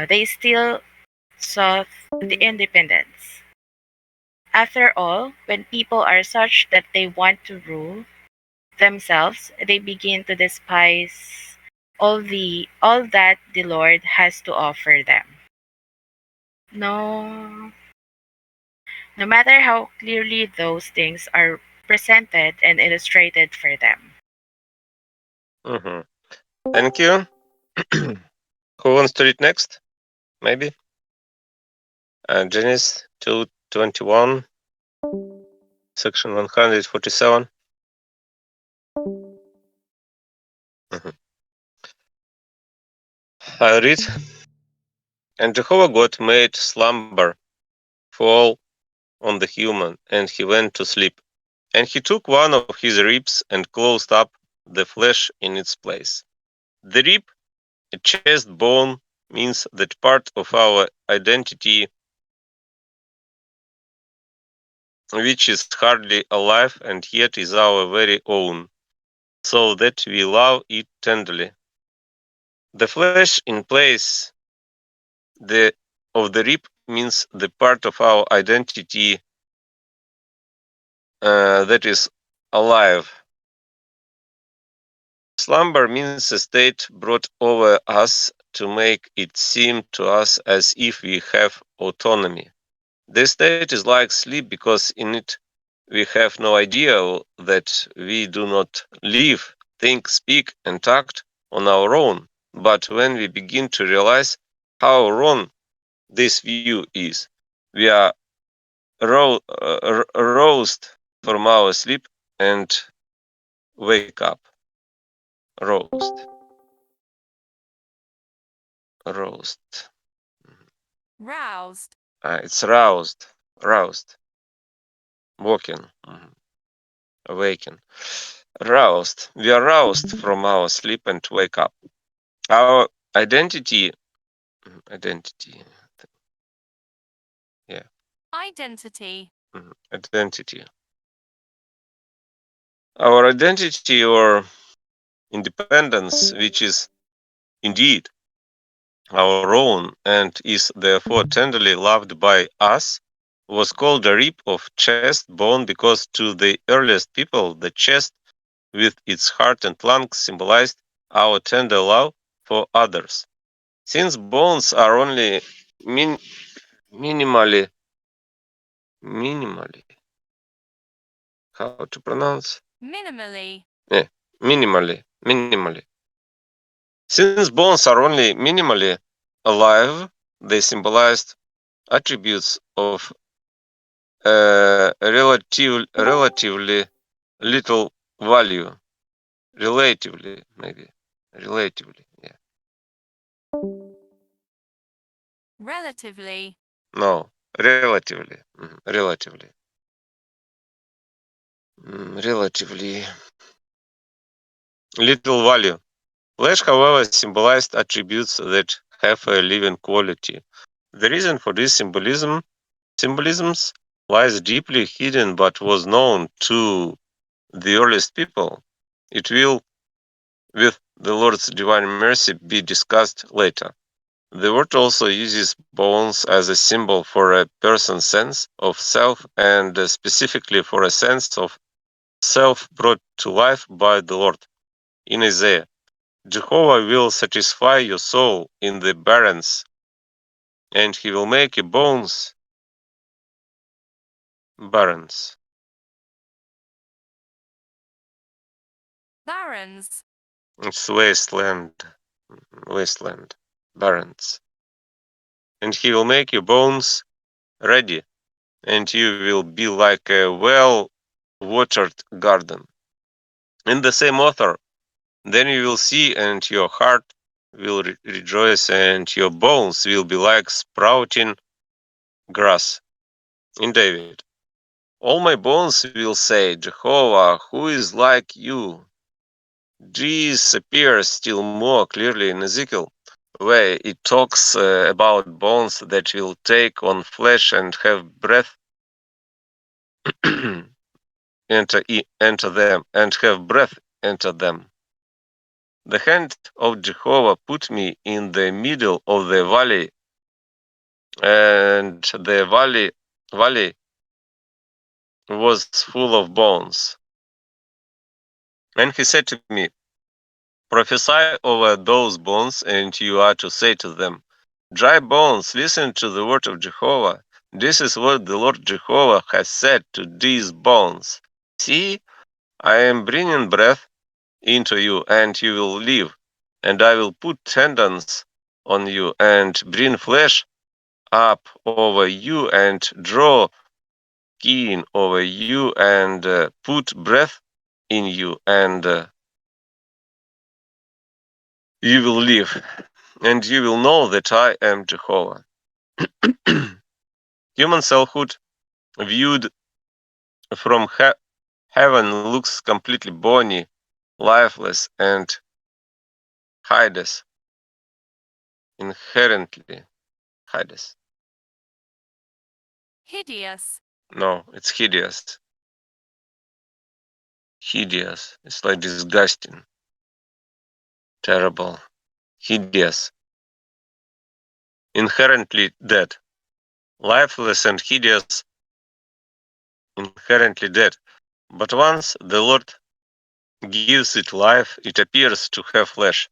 they still sought the independence. After all, when people are such that they want to rule themselves, they begin to despise all that the Lord has to offer them. No, no matter how clearly those things are presented and illustrated for them. Mm-hmm. Thank you. Who wants to read next? Maybe? Genesis 2:21, section 147. Mhm. I read, and Jehovah God made slumber fall on the human, and he went to sleep. And he took one of his ribs and closed up the flesh in its place. The rib, a chest bone, means that part of our identity which is hardly alive and yet is our very own, so that we love it tenderly. The flesh in place of the rib means the part of our identity that is alive. Slumber means a state brought over us to make it seem to us as if we have autonomy. This state is like sleep because in it we have no idea that we do not live, think, speak, and act on our own. But when we begin to realize how wrong this view is, we are roused from our sleep and wake up. Roused. Roused. Roused. It's roused. Roused. Walking. Awaken. Roused. We are roused from our sleep and wake up. Our identity. Yeah. Identity. Identity. Our identity or independence, which is indeed our own and is therefore tenderly loved by us, was called a rib of chest bone because to the earliest people the chest with its heart and lungs symbolized our tender love for others. Since bones are only minimally, how to pronounce? Minimally. Yeah, minimally. Since bones are only minimally alive, they symbolized attributes of relatively little value. Relatively, maybe. Relatively, yeah. Relatively. No, relatively. Relatively. Relatively little value. Flesh, however, symbolized attributes that have a living quality. The reason for this symbolisms lies deeply hidden but was known to the earliest people. It will, with the Lord's divine mercy, be discussed later. The word also uses bones as a symbol for a person's sense of self and specifically for a sense of self brought to life by the Lord. In Isaiah, Jehovah will satisfy your soul in the barrens, and he will make your bones barrens. Barrens. It's wasteland, barrens. And he will make your bones ready, and you will be like a well-watered garden. In the same author, then you will see, and your heart will rejoice, and your bones will be like sprouting grass. In David, all my bones will say, Jehovah, who is like you? Jesus appears still more clearly in Ezekiel, where it talks about bones that will take on flesh and have breath enter them, and have breath enter them. The hand of Jehovah put me in the middle of the valley, and the valley was full of bones. And he said to me, Prophesy over those bones, and you are to say to them, Dry bones, listen to the word of Jehovah. This is what the Lord Jehovah has said to these bones. See, I am bringing breath into you, and you will live. And I will put tendons on you, and bring flesh up over you, and draw skin over you, and put breath in you, and you will live. And you will know that I am Jehovah. Human selfhood, viewed from heaven, looks completely bony, lifeless, and hideous. Inherently hideous. Hideous. No, it's hideous. Hideous. It's like disgusting, terrible, hideous. Inherently dead. Lifeless and hideous, inherently dead. But once the Lord gives it life, it appears to have flesh.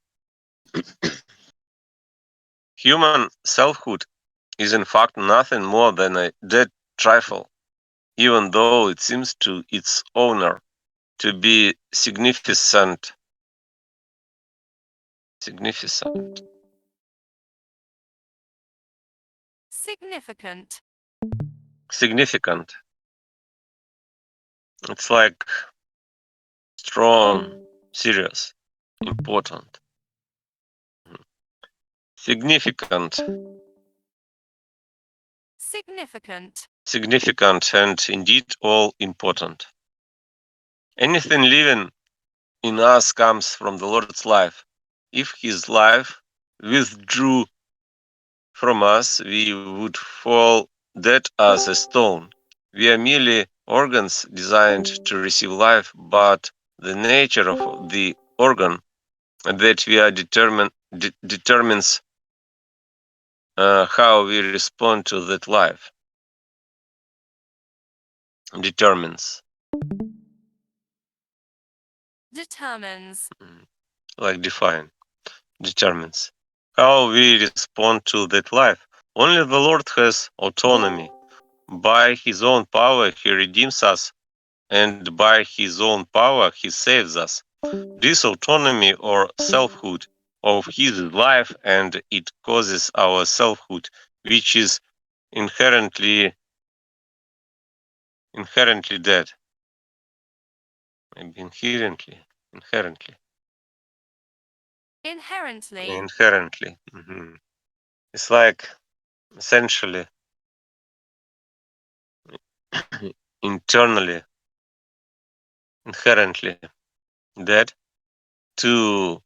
Human selfhood is in fact nothing more than a dead trifle, even though it seems to its owner to be significant. Significant. Significant. Significant. It's like strong, serious, important. Significant. Significant. Significant and indeed all important. Anything living in us comes from the Lord's life. If his life withdrew from us, we would fall dead as a stone. We are merely organs designed to receive life, but the nature of the organ that we are determines how we respond to that life. Determines. Determines. Like define. Determines. How we respond to that life. Only the Lord has autonomy. By his own power, he redeems us, and by his own power, he saves us. This autonomy or selfhood of his life, and it causes our selfhood, which is inherently dead. Maybe inherently. Inherently. It's like essentially internally, inherently dead to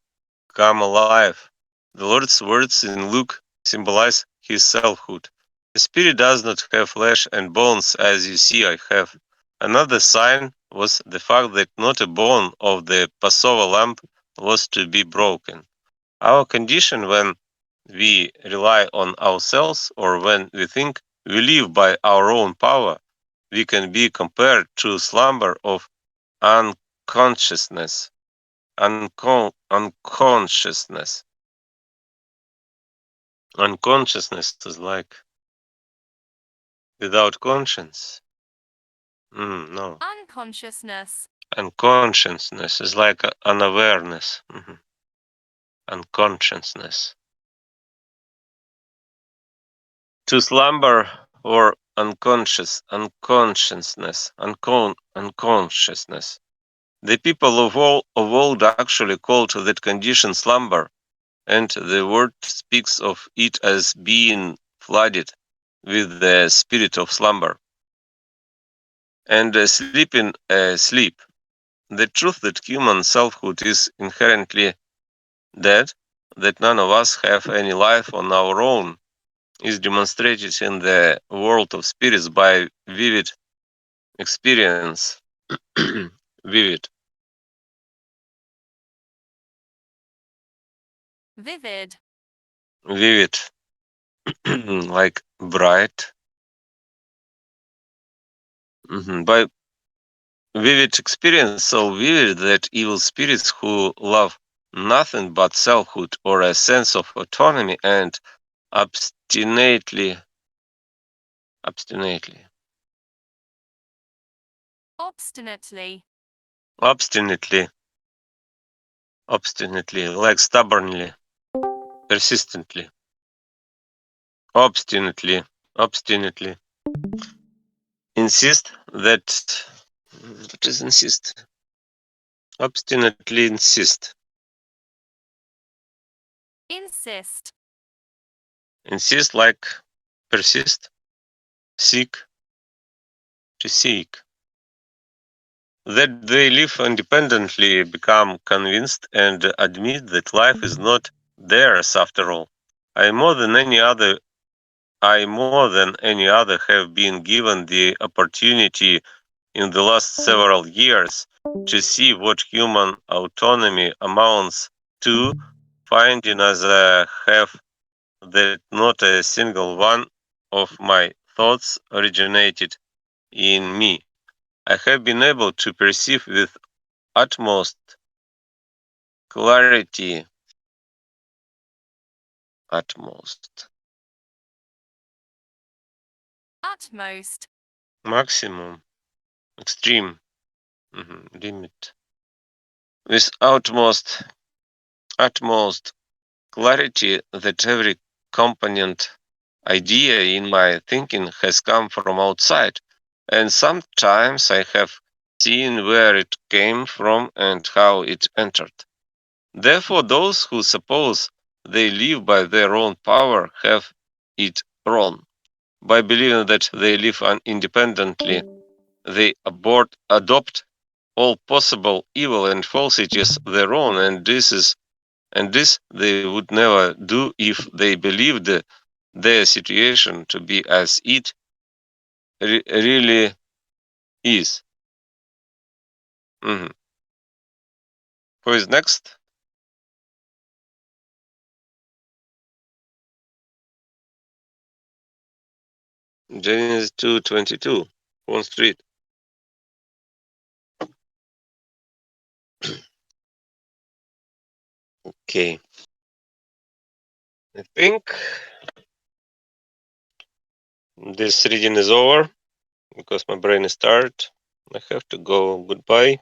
come alive. The Lord's words in Luke symbolize his selfhood. The Spirit does not have flesh and bones as you see I have. Another sign was the fact that not a bone of the Passover lamb was to be broken. Our condition when we rely on ourselves or when we think we live by our own power, we can be compared to slumber of unconsciousness. Unconsciousness. Unconsciousness is like without conscience. No. Unconsciousness. Unconsciousness is like unawareness. Unconsciousness. To slumber or unconsciousness. Unconsciousness. The people of old actually called that condition slumber, and the word speaks of it as being flooded with the spirit of slumber and sleeping sleep. The truth that human selfhood is inherently dead, that none of us have any life on our own, is demonstrated in the world of spirits by vivid experience. Vivid. Vivid. Vivid. Like bright. By vivid experience, so vivid that evil spirits who love nothing but selfhood or a sense of autonomy and obstinately, obstinately, obstinately, like stubbornly, persistently, obstinately, insist that, what is insist? Obstinately insist. Insist like persist, seek, to seek. That they live independently, become convinced, and admit that life is not theirs after all. I more than any other have been given the opportunity in the last several years to see what human autonomy amounts to, finding as I have that not a single one of my thoughts originated in me. I have been able to perceive with utmost clarity, utmost, maximum, extreme, limit, with utmost clarity that every component idea in my thinking has come from outside, and sometimes I have seen where it came from and how it entered. Therefore, those who suppose they live by their own power have it wrong. By believing that they live independently, they adopt all possible evil and falsities their own, and this they would never do if they believed their situation to be as it really is. Mhm. Who is next? Genesis 2:22. Who wants to read? Okay. I think this reading is over because my brain is tired. I have to go. Goodbye.